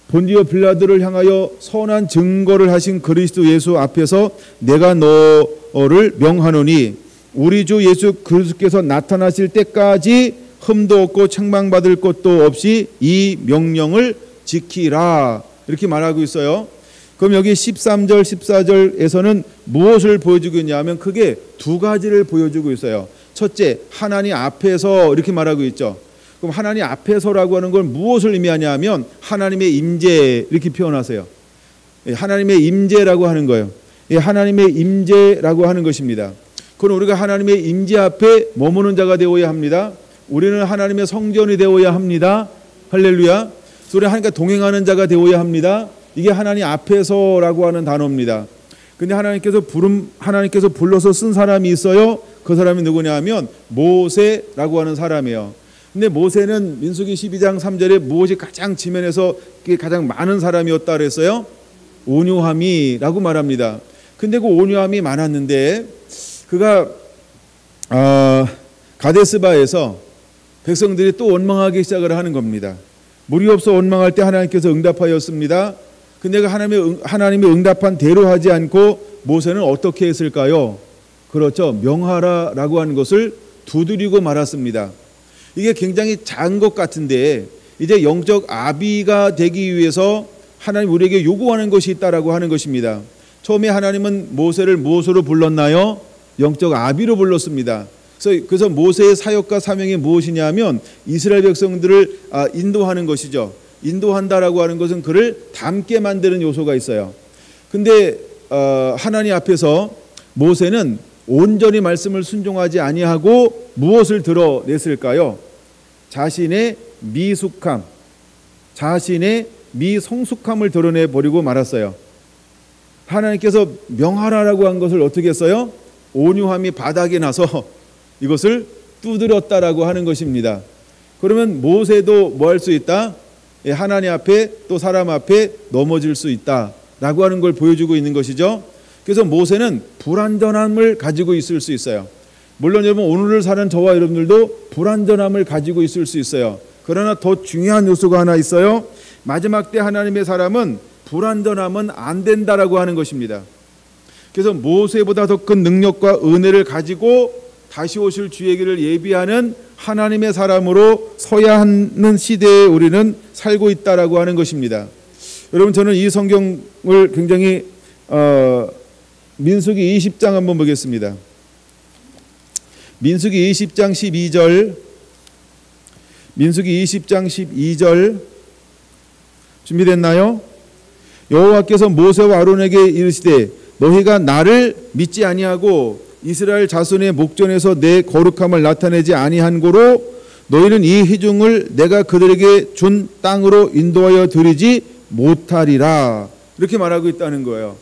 본디오 빌라도를 향하여 선한 증거를 하신 그리스도 예수 앞에서 내가 너를 명하노니 우리 주 예수 그리스도께서 나타나실 때까지 흠도 없고 책망받을 것도 없이 이 명령을 지키라, 이렇게 말하고 있어요. 그럼 여기 13절 14절에서는 무엇을 보여주고 있냐면 크게 두 가지를 보여주고 있어요. 첫째, 하나님 앞에서 이렇게 말하고 있죠. 그럼 하나님 앞에서라고 하는 걸 무엇을 의미하냐면 하나님의 임재, 이렇게 표현하세요. 하나님의 임재라고 하는 거예요. 하나님의 임재라고 하는 것입니다. 그럼 우리가 하나님의 임재 앞에 머무는 자가 되어야 합니다. 우리는 하나님의 성전이 되어야 합니다. 할렐루야. 우리 하나님과 동행하는 자가 되어야 합니다. 이게 하나님 앞에서라고 하는 단어입니다. 근데 하나님께서 불러서 쓴 사람이 있어요. 그 사람이 누구냐 하면 모세라고 하는 사람이에요. 근데 모세는 민수기 12장 3절에 무엇이 가장 지면에서 가장 많은 사람이었다 그랬어요? 온유함이라고 말합니다. 근데 그 온유함이 많았는데 그가 가데스바에서 백성들이 또 원망하기 시작을 하는 겁니다. 물이 없어 원망할 때 하나님께서 응답하였습니다. 근데 그 하나님이 응답한 대로 하지 않고 모세는 어떻게 했을까요? 그렇죠. 명하라라고 하는 것을 두드리고 말았습니다. 이게 굉장히 작은 것 같은데 이제 영적 아비가 되기 위해서 하나님 우리에게 요구하는 것이 있다라고 하는 것입니다. 처음에 하나님은 모세를 무엇으로 불렀나요? 영적 아비로 불렀습니다. 그래서 모세의 사역과 사명이 무엇이냐면 이스라엘 백성들을 인도하는 것이죠. 인도한다라고 하는 것은 그를 닮게 만드는 요소가 있어요. 근데 하나님 앞에서 모세는 온전히 말씀을 순종하지 아니하고 무엇을 드러냈을까요? 자신의 미숙함, 자신의 미성숙함을 드러내 버리고 말았어요. 하나님께서 명하라라고 한 것을 어떻게 했어요? 온유함이 바닥에 나서 이것을 두드렸다라고 하는 것입니다. 그러면 모세도 뭐 할 수 있다? 하나님 앞에 또 사람 앞에 넘어질 수 있다라고 하는 걸 보여주고 있는 것이죠. 그래서 모세는 불완전함을 가지고 있을 수 있어요. 물론 여러분 오늘을 사는 저와 여러분들도 불완전함을 가지고 있을 수 있어요. 그러나 더 중요한 요소가 하나 있어요. 마지막 때 하나님의 사람은 불완전하면 안 된다라고 하는 것입니다. 그래서 모세보다 더 큰 능력과 은혜를 가지고 다시 오실 주의 길을 예비하는 하나님의 사람으로 서야 하는 시대에 우리는 살고 있다라고 하는 것입니다. 여러분 저는 이 성경을 굉장히 민수기 20장 한번 보겠습니다. 민수기 20장 12절, 민수기 20장 12절 준비됐나요? 여호와께서 모세와 아론에게 이르시되 너희가 나를 믿지 아니하고 이스라엘 자손의 목전에서 내 거룩함을 나타내지 아니한 고로 너희는 이 회중을 내가 그들에게 준 땅으로 인도하여 드리지 못하리라, 이렇게 말하고 있다는 거예요.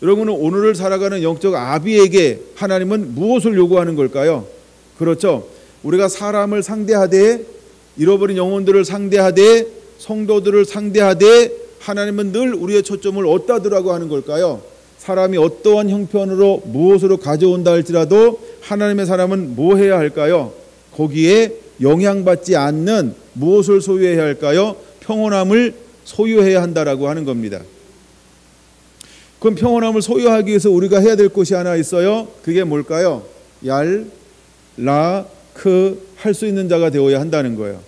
여러분은 오늘을 살아가는 영적 아비에게 하나님은 무엇을 요구하는 걸까요? 그렇죠. 우리가 사람을 상대하되 잃어버린 영혼들을 상대하되 성도들을 상대하되 하나님은 늘 우리의 초점을 어디다 두라고 하는 걸까요? 사람이 어떠한 형편으로 무엇으로 가져온다 할지라도 하나님의 사람은 뭐 해야 할까요? 거기에 영향받지 않는 무엇을 소유해야 할까요? 평온함을 소유해야 한다라고 하는 겁니다. 그럼 평온함을 소유하기 위해서 우리가 해야 될 것이 하나 있어요. 그게 뭘까요? 할 수 있는 자가 되어야 한다는 거예요.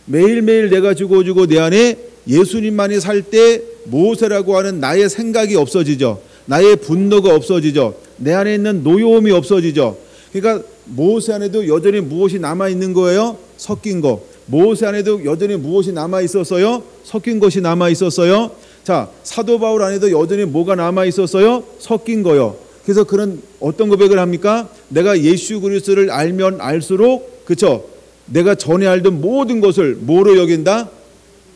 매일매일 내가 주고 내 안에 예수님만이 살 때 모세라고 하는 나의 생각이 없어지죠. 나의 분노가 없어지죠. 내 안에 있는 노여움이 없어지죠. 그러니까 모세 안에도 여전히 무엇이 남아있는 거예요? 섞인 거. 모세 안에도 여전히 무엇이 남아있었어요? 섞인 것이 남아있었어요. 자, 사도 바울 안에도 여전히 뭐가 남아있었어요? 섞인 거요. 그래서 그런 어떤 고백을 합니까? 내가 예수 그리스도를 알면 알수록, 그렇죠? 내가 전에 알던 모든 것을 뭐로 여긴다?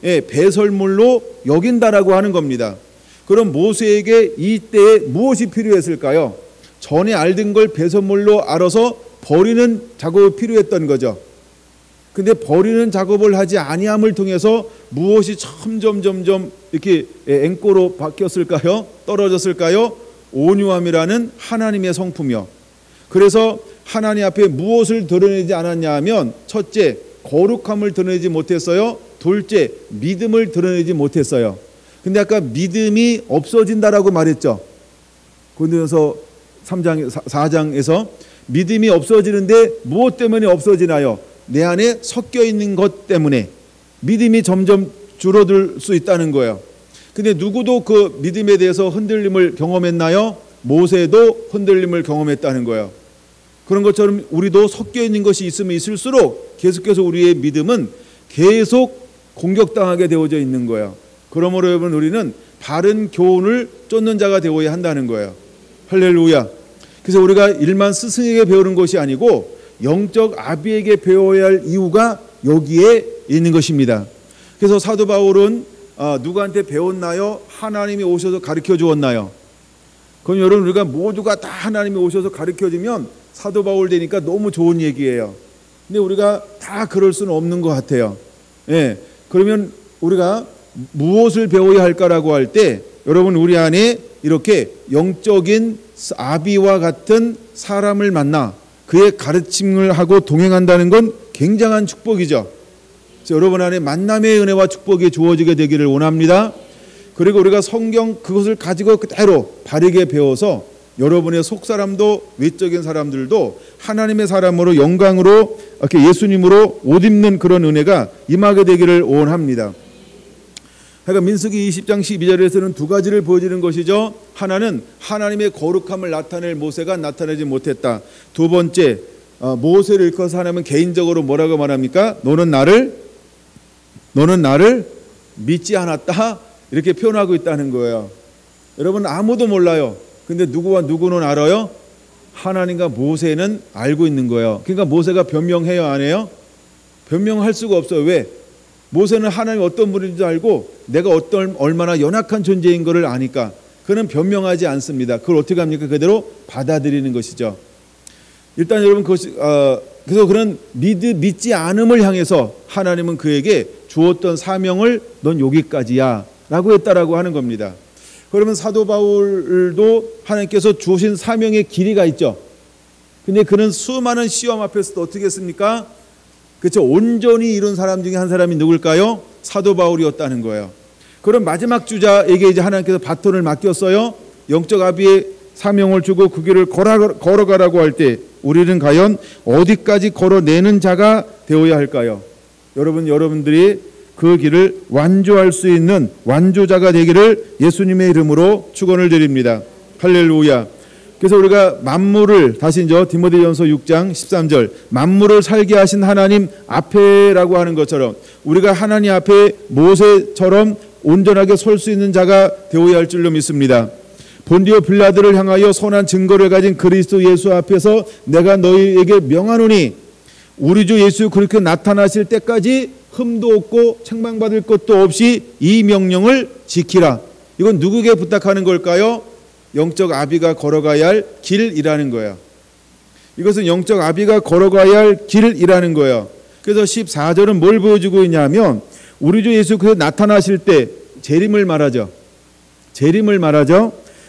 배설물로 여긴다라고 하는 겁니다. 그럼 모세에게 이때에 무엇이 필요했을까요? 전에 알던 걸 배설물로 알아서 버리는 작업이 필요했던 거죠. 근데 버리는 작업을 하지 아니함을 통해서 무엇이 점점 이렇게 앵꼬로 바뀌었을까요? 떨어졌을까요? 온유함이라는 하나님의 성품이요. 그래서 하나님 앞에 무엇을 드러내지 않았냐 하면 첫째, 거룩함을 드러내지 못했어요. 둘째, 믿음을 드러내지 못했어요. 근데 아까 믿음이 없어진다라고 말했죠. 고린도전서 4장에서 믿음이 없어지는데 무엇 때문에 없어지나요? 내 안에 섞여 있는 것 때문에 믿음이 점점 줄어들 수 있다는 거예요. 근데 누구도 그 믿음에 대해서 흔들림을 경험했나요? 모세도 흔들림을 경험했다는 거예요. 그런 것처럼 우리도 섞여 있는 것이 있으면 있을수록 계속해서 우리의 믿음은 계속 공격당하게 되어져 있는 거예요. 그러므로 여러분, 우리는 바른 교훈을 쫓는 자가 되어야 한다는 거예요. 할렐루야. 그래서 우리가 일만 스승에게 배우는 것이 아니고 영적 아비에게 배워야 할 이유가 여기에 있는 것입니다. 그래서 사도 바울은 누구한테 배웠나요? 하나님이 오셔서 가르쳐 주었나요? 그럼 여러분, 우리가 모두가 다 하나님이 오셔서 가르쳐 주면 사도 바울 되니까 너무 좋은 얘기예요. 근데 우리가 다 그럴 수는 없는 것 같아요. 예. 그러면 우리가 무엇을 배워야 할까라고 할 때, 여러분, 우리 안에 이렇게 영적인 아비와 같은 사람을 만나 그의 가르침을 하고 동행한다는 건 굉장한 축복이죠. 여러분 안에 만남의 은혜와 축복이 주어지게 되기를 원합니다. 그리고 우리가 성경 그것을 가지고 그대로 바르게 배워서 여러분의 속사람도 외적인 사람들도 하나님의 사람으로 영광으로 이렇게 예수님으로 옷 입는 그런 은혜가 임하게 되기를 원합니다. 그러니까 민수기 20장 12절에서는 두 가지를 보여주는 것이죠. 하나는 하나님의 거룩함을 나타낼 모세가 나타내지 못했다. 두 번째, 모세를 일컬어서 하나님은 개인적으로 뭐라고 말합니까? 너는 나를 믿지 않았다, 이렇게 표현하고 있다는 거예요. 여러분, 아무도 몰라요. 근데 누구와 누구는 알아요? 하나님과 모세는 알고 있는 거예요. 그러니까 모세가 변명해요, 안 해요? 변명할 수가 없어요. 왜? 모세는 하나님이 어떤 분인지 알고 내가 얼마나 연약한 존재인 것을 아니까 그는 변명하지 않습니다. 그걸 어떻게 합니까? 그대로 받아들이는 것이죠. 일단 여러분, 그래서 그런 믿지 않음을 향해서 하나님은 그에게 주었던 사명을 넌 여기까지야 라고 했다라고 하는 겁니다. 그러면 사도 바울도 하나님께서 주신 사명의 길이가 있죠. 근데 그는 수많은 시험 앞에서도 어떻게 했습니까? 그렇죠. 온전히 이룬 사람 중에 한 사람이 누굴까요? 사도 바울이었다는 거예요. 그럼 마지막 주자에게 이제 하나님께서 바톤을 맡겼어요. 영적 아비의 사명을 주고 그 길을 걸어가라고 할 때 우리는 과연 어디까지 걸어내는 자가 되어야 할까요? 여러분들이 그 길을 완주할 수 있는 완주자가 되기를 예수님의 이름으로 축원을 드립니다. 할렐루야. 그래서 우리가 만물을, 다시 이제 디모데전서 6장 13절, 만물을 살게 하신 하나님 앞에라고 하는 것처럼 우리가 하나님 앞에 모세처럼 온전하게 설 수 있는 자가 되어야 할 줄로 믿습니다. 본디오 빌라드를 향하여 선한 증거를 가진 그리스도 예수 앞에서 내가 너희에게 명하노니 우리 주 예수 그렇게 나타나실 때까지 흠도 없고 책망받을 것도 없이 이 명령을 지키라. 이건 누구에게 부탁하는 걸까요? 영적 아비가 걸어가야 할 길이라는 거예요. 이것은 영적 아비가 걸어가야 할 길이라는 거예요. 그래서 14절은 뭘 보여주고 있냐면 우리 주 예수 그리스도 나타나실 때 재림을 말하죠.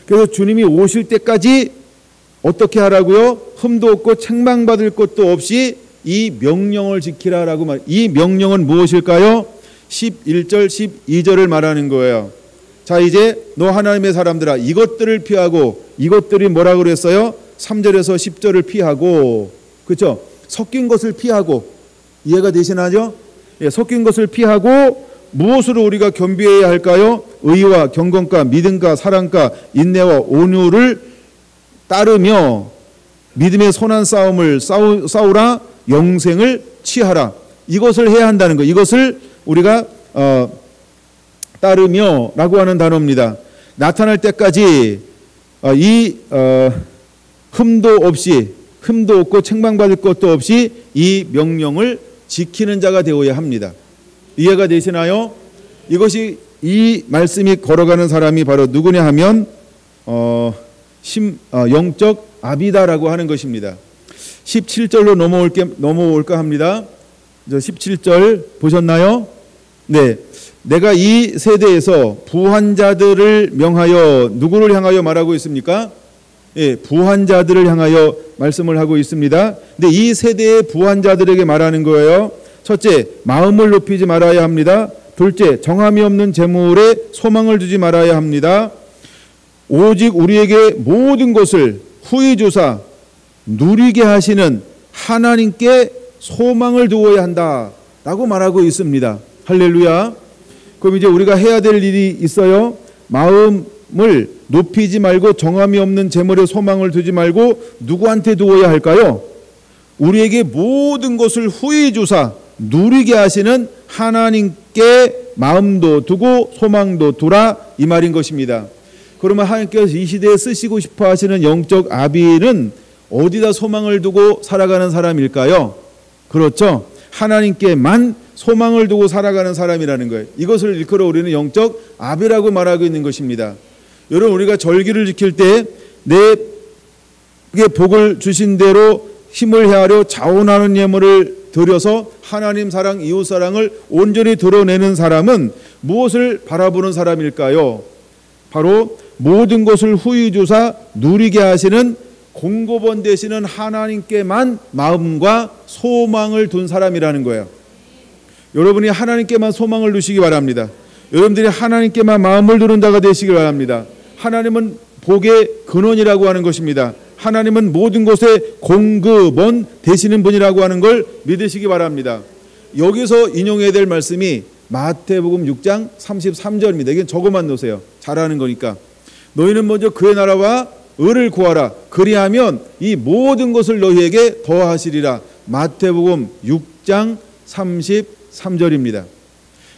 그래서 주님이 오실 때까지 어떻게 하라고요? 흠도 없고 책망받을 것도 없이 이 명령을 지키라라고 말. 이 명령은 무엇일까요? 11절 12절을 말하는 거예요. 자, 이제 너 하나님의 사람들아, 이것들을 피하고, 이것들이 뭐라고 그랬어요? 3절에서 10절을 피하고, 그렇죠? 섞인 것을 피하고, 이해가 되시나요? 예, 섞인 것을 피하고 무엇으로 우리가 겸비해야 할까요? 의와 경건과 믿음과 사랑과 인내와 온유를 따르며 믿음의 선한 싸움을 싸우라, 영생을 취하라. 이것을 해야 한다는 거. 이것을 우리가 따르며 라고 하는 단어입니다. 나타날 때까지 흠도 없고 책망받을 것도 없이 이 명령을 지키는 자가 되어야 합니다. 이해가 되시나요? 이것이 이 말씀이 걸어가는 사람이 바로 누구냐 하면 영적 아비다라고 하는 것입니다. 17절로 넘어올까 합니다. 17절 보셨나요? 네. 내가 이 세대에서 부한 자들을 명하여 누구를 향하여 말하고 있습니까? 예, 부한 자들을 향하여 말씀을 하고 있습니다. 근데 이 세대의 부한 자들에게 말하는 거예요. 첫째, 마음을 높이지 말아야 합니다. 둘째, 정함이 없는 재물에 소망을 두지 말아야 합니다. 오직 우리에게 모든 것을 후히 주사 누리게 하시는 하나님께 소망을 두어야 한다라고 말하고 있습니다. 할렐루야. 그럼 이제 우리가 해야 될 일이 있어요. 마음을 높이지 말고 정함이 없는 재물에 소망을 두지 말고 누구한테 두어야 할까요? 우리에게 모든 것을 후히 주사 누리게 하시는 하나님께 마음도 두고 소망도 두라, 이 말인 것입니다. 그러면 하나님께서 이 시대에 쓰시고 싶어 하시는 영적 아비는 어디다 소망을 두고 살아가는 사람일까요? 그렇죠. 하나님께만 소망을 두고 살아가는 사람이라는 거예요. 이것을 일컬어 우리는 영적 아비라고 말하고 있는 것입니다. 여러분, 우리가 절기를 지킬 때 내게 복을 주신 대로 힘을 헤아려 자원하는 예물을 드려서 하나님 사랑, 이웃 사랑을 온전히 드러내는 사람은 무엇을 바라보는 사람일까요? 바로 모든 것을 후히 주사 누리게 하시는 공급원 되시는 하나님께만 마음과 소망을 둔 사람이라는 거예요. 여러분이 하나님께만 소망을 두시기 바랍니다. 여러분들이 하나님께만 마음을 두는 자가 되시기 바랍니다. 하나님은 복의 근원이라고 하는 것입니다. 하나님은 모든 것에 공급원 되시는 분이라고 하는 걸 믿으시기 바랍니다. 여기서 인용해야 될 말씀이 마태복음 6장 33절입니다. 이건 저거만 놓으세요. 잘하는 거니까. 너희는 먼저 그의 나라와 의를 구하라. 그리하면 이 모든 것을 너희에게 더하시리라. 마태복음 6장 33절입니다.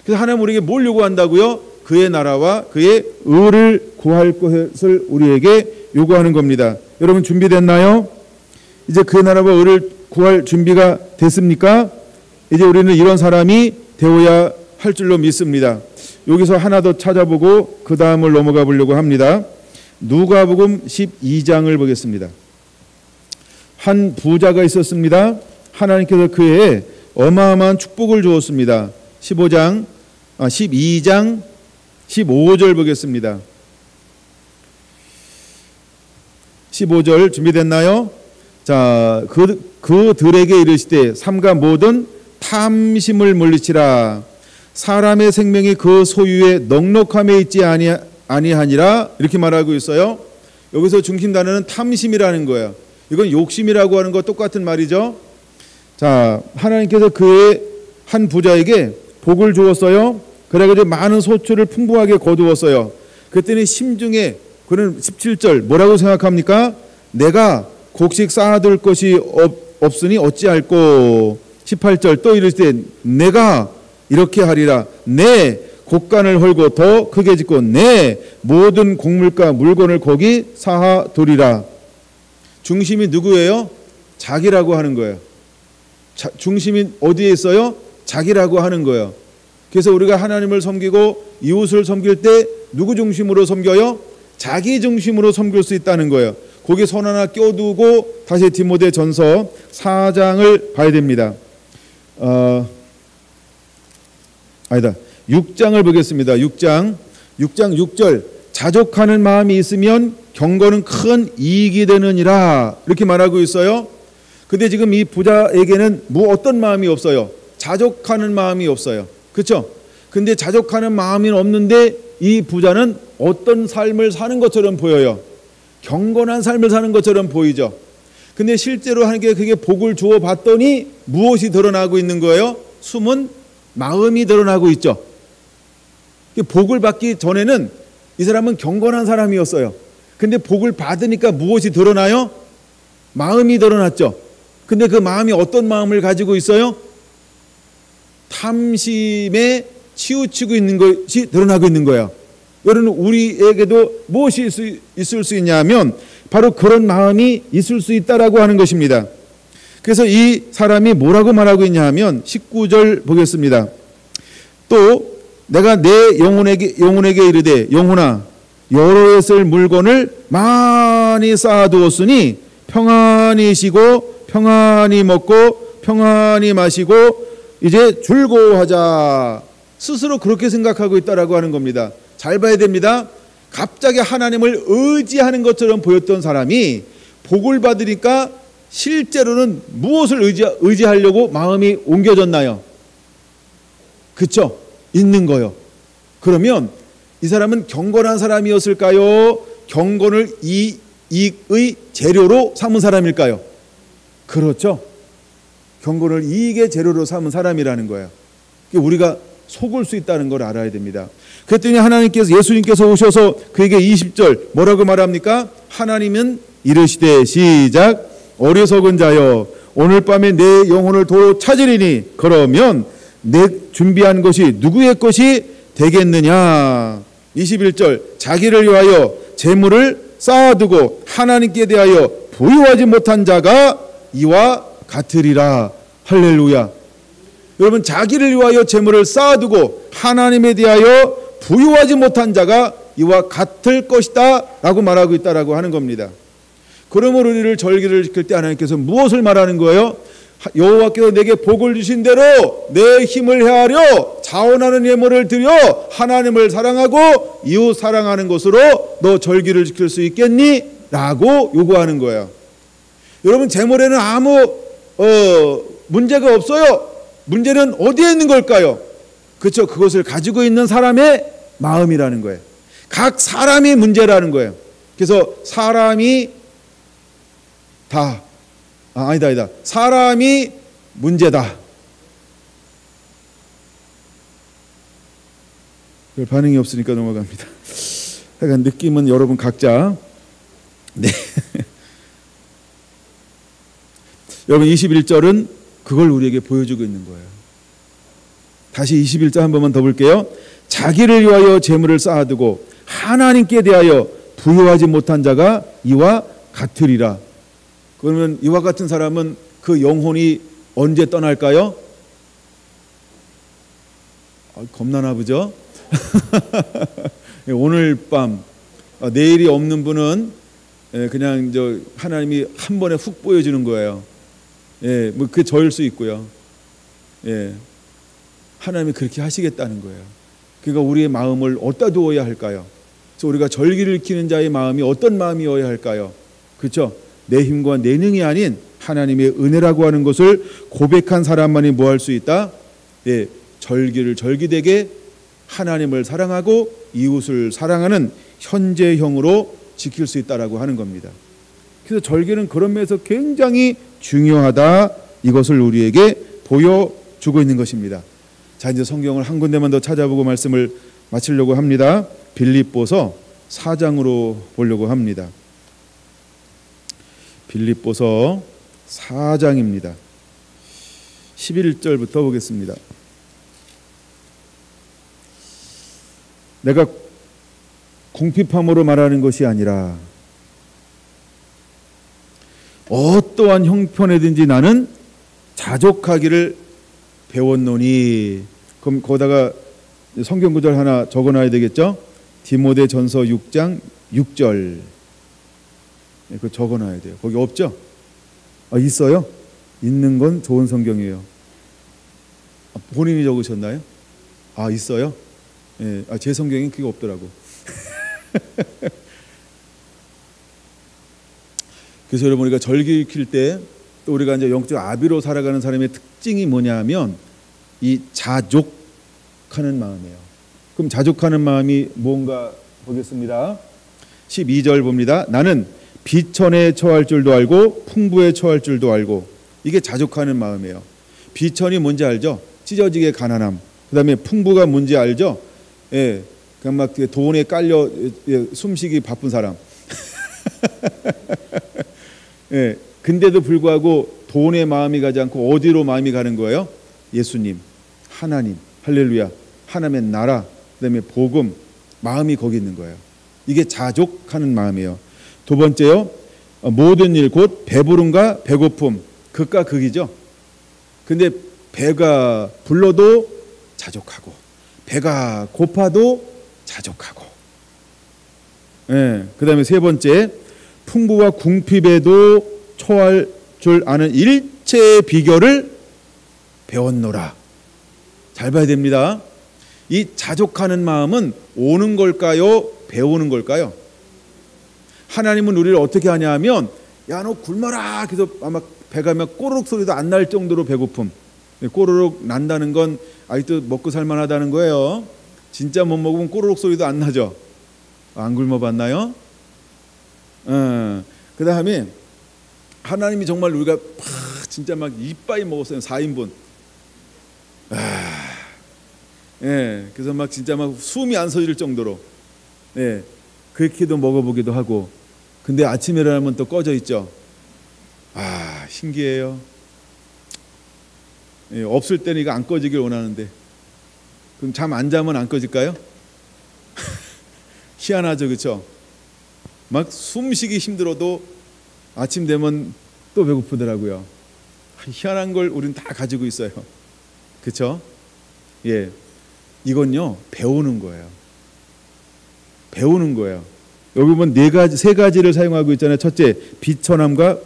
그래서 하나님 우리에게 뭘 요구한다고요? 그의 나라와 그의 의를 구할 것을 우리에게 요구하는 겁니다. 여러분 준비됐나요? 이제 그의 나라와 의를 구할 준비가 됐습니까? 이제 우리는 이런 사람이 되어야 할 줄로 믿습니다. 여기서 하나 더 찾아보고 그 다음을 넘어가 보려고 합니다. 누가복음 12장을 보겠습니다. 한 부자가 있었습니다. 하나님께서 그에게 어마어마한 축복을 주었습니다. 12장 15절 보겠습니다. 15절 준비됐나요? 자, 그들에게 이르시되 삼가 모든 탐심을 물리치라. 사람의 생명이 그 소유의 넉넉함에 있지 아니하니라, 이렇게 말하고 있어요. 여기서 중심 단어는 탐심이라는 거예요. 이건 욕심이라고 하는 거 똑같은 말이죠. 자, 하나님께서 그의 한 부자에게 복을 주었어요. 그래가지고 많은 소출을 풍부하게 거두었어요. 그랬더니 심중에 그는 17절 뭐라고 생각합니까? 내가 곡식 쌓아둘 것이 없으니 어찌할꼬. 18절 또 이르시되 내가 이렇게 하리라. 내 곡간을 헐고 더 크게 짓고 내 모든 곡물과 물건을 거기 쌓아두리라. 중심이 누구예요? 자기라고 하는 거예요. 중심이 어디에 있어요? 자기라고 하는 거예요. 그래서 우리가 하나님을 섬기고 이웃을 섬길 때 누구 중심으로 섬겨요? 자기 중심으로 섬길 수 있다는 거예요. 거기 선 하나 껴두고 다시 디모데 전서 4장을 봐야 됩니다. 6장을 보겠습니다. 6장 6절 자족하는 마음이 있으면 경건은 큰 이익이 되느니라, 이렇게 말하고 있어요. 근데 지금 이 부자에게는 어떤 마음이 없어요? 자족하는 마음이 없어요. 그렇죠? 근데 자족하는 마음이 없는데 이 부자는 어떤 삶을 사는 것처럼 보여요. 경건한 삶을 사는 것처럼 보이죠. 근데 실제로 하나님께 그게 복을 주어 봤더니 무엇이 드러나고 있는 거예요? 숨은 마음이 드러나고 있죠. 복을 받기 전에는 이 사람은 경건한 사람이었어요. 근데 복을 받으니까 무엇이 드러나요? 마음이 드러났죠. 근데 그 마음이 어떤 마음을 가지고 있어요? 탐심에 치우치고 있는 것이 드러나고 있는 거예요. 여러분, 우리에게도 무엇이 있을 수 있냐면 바로 그런 마음이 있을 수 있다라고 하는 것입니다. 그래서 이 사람이 뭐라고 말하고 있냐 하면 19절 보겠습니다. 또 내가 내 영혼에게 이르되 영혼아 여러 해 쓸 물건을 많이 쌓아두었으니 평안히 쉬고 평안히 먹고 평안히 마시고 이제 즐거워하자. 스스로 그렇게 생각하고 있다라고 하는 겁니다. 잘 봐야 됩니다. 갑자기 하나님을 의지하는 것처럼 보였던 사람이 복을 받으니까 실제로는 무엇을 의지하려고 마음이 옮겨졌나요? 그쵸? 있는 거요. 그러면 이 사람은 경건한 사람이었을까요? 경건을 이익의 재료로 삼은 사람일까요? 그렇죠. 경건을 이익의 재료로 삼은 사람이라는 거예요. 우리가 속을 수 있다는 걸 알아야 됩니다. 그랬더니 예수님께서 오셔서 그에게 20절 뭐라고 말합니까? 하나님은 이르시되 시작 어리석은 자여 오늘 밤에 내 영혼을 도로 찾으리니 그러면 내 준비한 것이 누구의 것이 되겠느냐. 21절 자기를 위하여 재물을 쌓아두고 하나님께 대하여 부유하지 못한 자가 이와 같으리라. 할렐루야. 여러분 자기를 위하여 재물을 쌓아두고 하나님에 대하여 부유하지 못한 자가 이와 같을 것이다 라고 말하고 있다라고 하는 겁니다. 그러므로 우리를 절기를 지킬 때 하나님께서 무엇을 말하는 거예요? 여호와께서 내게 복을 주신 대로 내 힘을 헤아려 자원하는 예물을 드려 하나님을 사랑하고 이웃 사랑하는 것으로 너 절기를 지킬 수 있겠니? 라고 요구하는 거예요. 여러분 재물에는 아무 문제가 없어요. 문제는 어디에 있는 걸까요? 그렇죠. 그것을 가지고 있는 사람의 마음이라는 거예요. 각 사람이 문제라는 거예요. 그래서 사람이 사람이 문제다. 별 반응이 없으니까 넘어갑니다. 약간 느낌은 여러분 각자. 네. 여러분 21절은 그걸 우리에게 보여주고 있는 거예요. 다시 21절 한 번만 더 볼게요. 자기를 위하여 재물을 쌓아두고 하나님께 대하여 부유하지 못한 자가 이와 같으리라. 그러면 이와 같은 사람은 그 영혼이 언제 떠날까요? 겁나나 보죠? 오늘 밤 내일이 없는 분은 그냥 하나님이 한 번에 훅 보여주는 거예요. 뭐 그게 저일 수 있고요. 하나님이 그렇게 하시겠다는 거예요. 그러니까 우리의 마음을 어디다 두어야 할까요? 그래서 우리가 절기를 지키는 자의 마음이 어떤 마음이어야 할까요? 그렇죠? 내 힘과 내 능이 아닌 하나님의 은혜라고 하는 것을 고백한 사람만이 뭐 할 수 있다? 절기를 절기되게 하나님을 사랑하고 이웃을 사랑하는 현재형으로 지킬 수 있다라고 하는 겁니다. 그래서 절기는 그런 면에서 굉장히 중요하다. 이것을 우리에게 보여주고 있는 것입니다. 자, 이제 성경을 한 군데만 더 찾아보고 말씀을 마치려고 합니다. 빌립보서 4장으로 보려고 합니다. 빌립보서 4장입니다. 11절부터 보겠습니다. 내가 궁핍함으로 말하는 것이 아니라 어떠한 형편에든지 나는 자족하기를 배웠노니. 그럼 거기다가 성경 구절 하나 적어놔야 되겠죠? 디모데전서 6장 6절. 그거 적어놔야 돼요. 거기 없죠? 있어요? 있는 건 좋은 성경이에요. 본인이 적으셨나요? 있어요? 제 성경엔 그게 없더라고. 그래서 여러분 우리가 절기 지킬 때 또 우리가 이제 영적 아비로 살아가는 사람의 특징이 뭐냐면 이 자족하는 마음이에요. 그럼 자족하는 마음이 뭔가 보겠습니다. 12절 봅니다. 나는 비천에 처할 줄도 알고 풍부에 처할 줄도 알고. 이게 자족하는 마음이에요. 비천이 뭔지 알죠? 찢어지게 가난함. 그 다음에 풍부가 뭔지 알죠? 그냥 막 돈에 깔려 숨쉬기 바쁜 사람. 근데도 불구하고 돈에 마음이 가지 않고 어디로 마음이 가는 거예요? 예수님, 하나님, 할렐루야, 하나님의 나라, 그다음에 복음, 마음이 거기 있는 거예요. 이게 자족하는 마음이에요. 두 번째요, 모든 일 곧 배부름과 배고픔, 극과 극이죠. 근데 배가 불러도 자족하고 배가 고파도 자족하고. 그다음에 세 번째, 풍부와 궁핍에도 처할 줄 아는 일체의 비결을 배웠노라. 잘 봐야 됩니다. 이 자족하는 마음은 오는 걸까요? 배우는 걸까요? 하나님은 우리를 어떻게 하냐 하면 야 너 굶어라 그래서 아마 배가 막 꼬르륵 소리도 안 날 정도로 배고픔. 꼬르륵 난다는 건 아직도 먹고 살만하다는 거예요. 진짜 못 먹으면 꼬르륵 소리도 안 나죠. 안 굶어봤나요? 그 다음에 하나님이 정말 우리가 진짜 막 이빠이 먹었어요. 4인분. 그래서 막 진짜 막 숨이 안 서질 정도로 그렇게도 먹어보기도 하고. 근데 아침에 일어나면 또 꺼져 있죠. 신기해요. 없을 때는 이거 안 꺼지길 원하는데 그럼 잠 안 자면 안 꺼질까요? 희한하죠, 그렇죠? 막 숨쉬기 힘들어도 아침 되면 또 배고프더라고요. 희한한 걸 우리는 다 가지고 있어요. 그렇죠? 이건요 배우는 거예요. 배우는 거예요. 여기 보면 세 가지를 사용하고 있잖아요. 첫째, 비천함과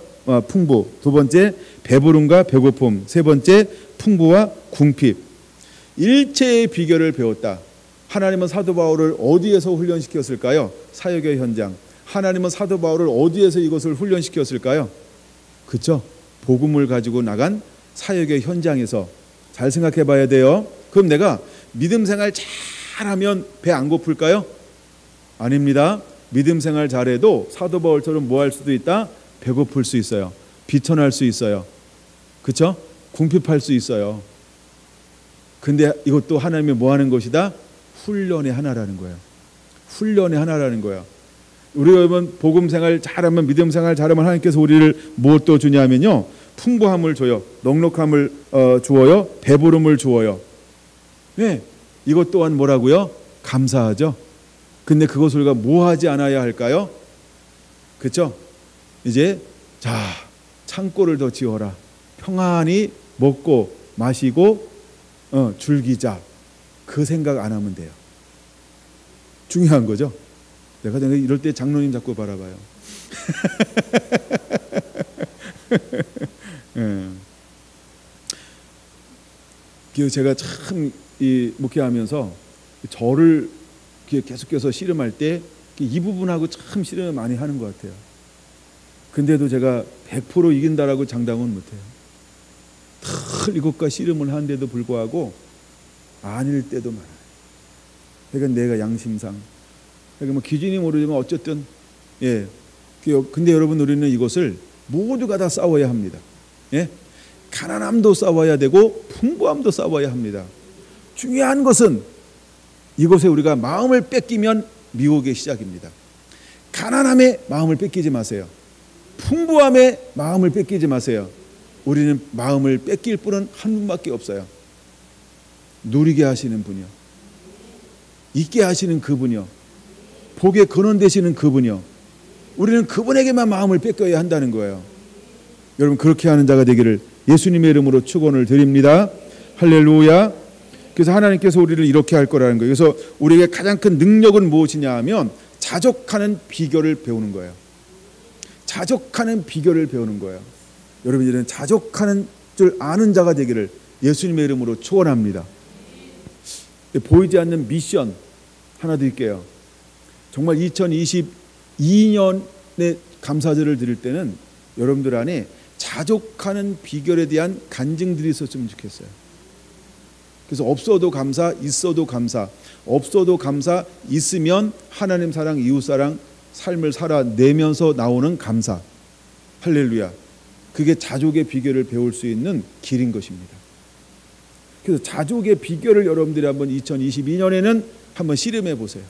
풍부. 두 번째, 배부름과 배고픔. 세 번째, 풍부와 궁핍. 일체의 비결을 배웠다. 하나님은 사도 바울을 어디에서 훈련시켰을까요? 사역의 현장. 하나님은 사도 바울을 어디에서 이것을 훈련시켰을까요? 그렇죠? 복음을 가지고 나간 사역의 현장에서. 잘 생각해 봐야 돼요. 그럼 내가 믿음 생활 잘하면 배 안 고플까요? 아닙니다. 믿음 생활 잘해도 사도 바울처럼 뭐 할 수도 있다? 배고플 수 있어요. 비천할 수 있어요. 그렇죠? 궁핍할 수 있어요. 근데 이것도 하나님이 뭐 하는 것이다? 훈련의 하나라는 거예요. 훈련의 하나라는 거예요. 우리가 여러분 복음 생활 잘하면, 믿음 생활 잘하면 하나님께서 우리를 무엇도 주냐면요, 풍부함을 줘요. 넉넉함을 주어요. 배부름을 주어요. 이것 또한 뭐라고요? 감사하죠. 근데 그것을 우리가 뭐 하지 않아야 할까요? 그렇죠? 이제 자, 창고를 더 지어라. 평안히 먹고 마시고 즐기자. 그 생각 안 하면 돼요. 중요한 거죠. 내가 이럴 때 장로님 자꾸 바라봐요. 제가 참 목회하면서 저를 계속해서 씨름할 때 이 부분하고 참 씨름을 많이 하는 것 같아요. 근데도 제가 100% 이긴다라고 장담은 못해요. 이것과 씨름을 하는데도 불구하고 아닐 때도 많아요. 그러니까 내가 양심상, 그러니까 뭐 기준이 모르지만 어쨌든 근데 여러분 우리는 이것을 모두가 다 싸워야 합니다. 가난함도 싸워야 되고 풍부함도 싸워야 합니다. 중요한 것은 이것에 우리가 마음을 뺏기면 미혹의 시작입니다. 가난함에 마음을 뺏기지 마세요. 풍부함에 마음을 뺏기지 마세요. 우리는 마음을 뺏길 분은 한 분밖에 없어요. 누리게 하시는 분이요, 있게 하시는 그분이요, 복의 근원 되시는 그분이요. 우리는 그분에게만 마음을 뺏겨야 한다는 거예요. 여러분 그렇게 하는 자가 되기를 예수님의 이름으로 축원을 드립니다. 할렐루야. 그래서 하나님께서 우리를 이렇게 할 거라는 거예요. 그래서 우리에게 가장 큰 능력은 무엇이냐 하면 자족하는 비결을 배우는 거예요. 자족하는 비결을 배우는 거예요. 여러분 이제는 자족하는 줄 아는 자가 되기를 예수님의 이름으로 축원합니다. 보이지 않는 미션 하나 드릴게요. 정말 2022년에 감사절을 드릴 때는 여러분들 안에 자족하는 비결에 대한 간증들이 있었으면 좋겠어요. 그래서 없어도 감사, 있어도 감사. 없어도 감사, 있으면 하나님 사랑, 이웃 사랑, 삶을 살아내면서 나오는 감사. 할렐루야. 그게 자족의 비결을 배울 수 있는 길인 것입니다. 그래서 자족의 비결을 여러분들이 한번 2022년에는 한번 씨름해 보세요.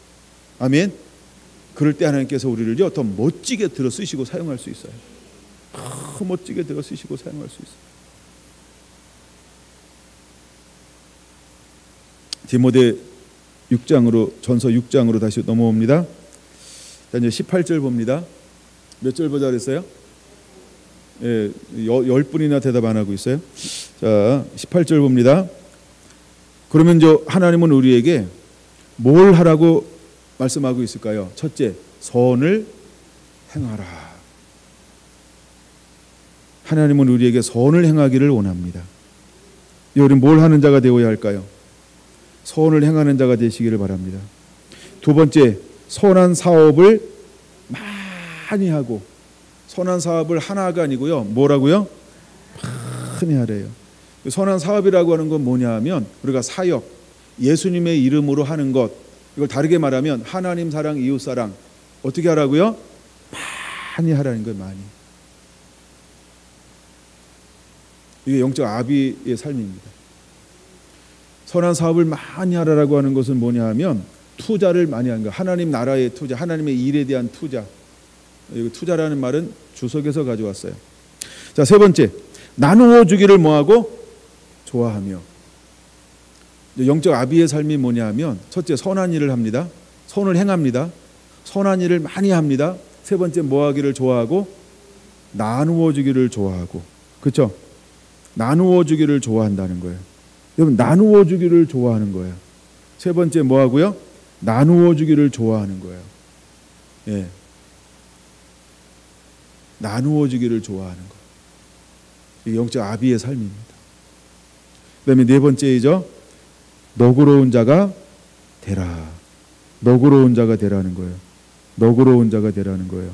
아멘. 그럴 때 하나님께서 우리를요 더 멋지게 들어 쓰시고 사용할 수 있어요. 더 멋지게 들어 쓰시고 사용할 수 있어요. 디모데 6장으로, 전서 6장으로 다시 넘어옵니다. 자, 이제 18절 봅니다. 몇 절 보자 그랬어요? 10분이나 대답 안 하고 있어요. 자, 18절 봅니다. 그러면 하나님은 우리에게 뭘 하라고 말씀하고 있을까요? 첫째, 선을 행하라. 하나님은 우리에게 선을 행하기를 원합니다. 우리는 뭘 하는 자가 되어야 할까요? 선을 행하는 자가 되시기를 바랍니다. 두 번째, 선한 사업을 많이 하고, 선한 사업을 하나가 아니고요. 뭐라고요? 많이 하래요. 선한 사업이라고 하는 건 뭐냐 하면 우리가 사역, 예수님의 이름으로 하는 것, 이걸 다르게 말하면 하나님 사랑, 이웃 사랑 어떻게 하라고요? 많이 하라는 거예요. 많이. 이게 영적 아비의 삶입니다. 선한 사업을 많이 하라고 하는 것은 뭐냐 하면 투자를 많이 하는 거예요. 하나님 나라의 투자, 하나님의 일에 대한 투자. 이거 투자라는 말은 주석에서 가져왔어요. 자, 세 번째, 나누어 주기를 뭐하고? 좋아하며. 영적 아비의 삶이 뭐냐 하면 첫째, 선한 일을 합니다. 선을 행합니다. 선한 일을 많이 합니다. 세 번째, 뭐하기를 좋아하고? 나누어 주기를 좋아하고. 그렇죠? 나누어 주기를 좋아한다는 거예요. 여러분, 나누어 주기를 좋아하는 거예요. 세 번째 뭐하고요? 나누어 주기를 좋아하는 거예요. 예. 나누어 주기를 좋아하는 거. 이게 영적 아비의 삶입니다. 그다음에 네 번째이죠. 너그러운 자가 되라. 너그러운 자가 되라는 거예요. 너그러운 자가 되라는 거예요.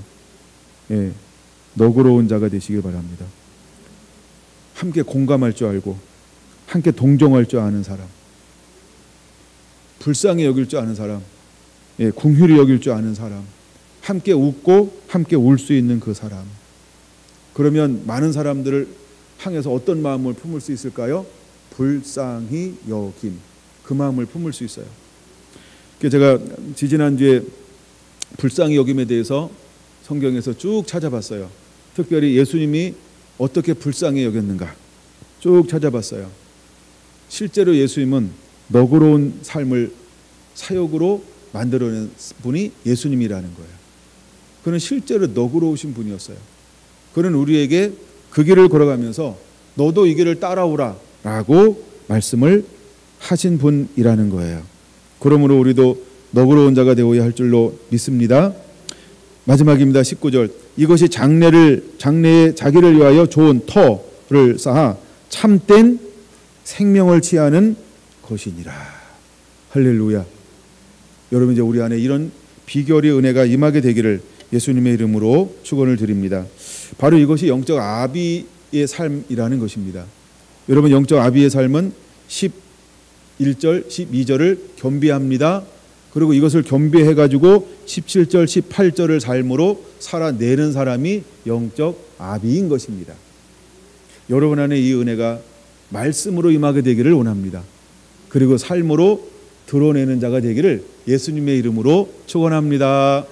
예. 너그러운 자가 되시길 바랍니다. 함께 공감할 줄 알고, 함께 동정할 줄 아는 사람, 불쌍히 여길 줄 아는 사람, 예, 긍휼히 여길 줄 아는 사람, 함께 웃고 함께 울 수 있는 그 사람. 그러면 많은 사람들을 향해서 어떤 마음을 품을 수 있을까요? 불쌍히 여김. 그 마음을 품을 수 있어요. 제가 지지난주에 불쌍히 여김에 대해서 성경에서 쭉 찾아봤어요. 특별히 예수님이 어떻게 불쌍히 여겼는가 쭉 찾아봤어요. 실제로 예수님은 너그러운 삶을 사역으로 만들어낸 분이 예수님이라는 거예요. 그는 실제로 너그러우신 분이었어요. 그는 우리에게 그 길을 걸어가면서 너도 이 길을 따라오라 라고 말씀을 하신 분이라는 거예요. 그러므로 우리도 너그러운 자가 되어야 할 줄로 믿습니다. 마지막입니다. 19절. 이것이 장래에 자기를 위하여 좋은 터를 쌓아 참된 생명을 취하는 것이니라. 할렐루야. 여러분, 이제 우리 안에 이런 비결의 은혜가 임하게 되기를 예수님의 이름으로 축원을 드립니다. 바로 이것이 영적 아비의 삶이라는 것입니다. 여러분, 영적 아비의 삶은 11절, 12절을 겸비합니다. 그리고 이것을 겸비해가지고 17절, 18절을 삶으로 살아내는 사람이 영적 아비인 것입니다. 여러분 안에 이 은혜가 말씀으로 임하게 되기를 원합니다. 그리고 삶으로 드러내는 자가 되기를 예수님의 이름으로 축원합니다.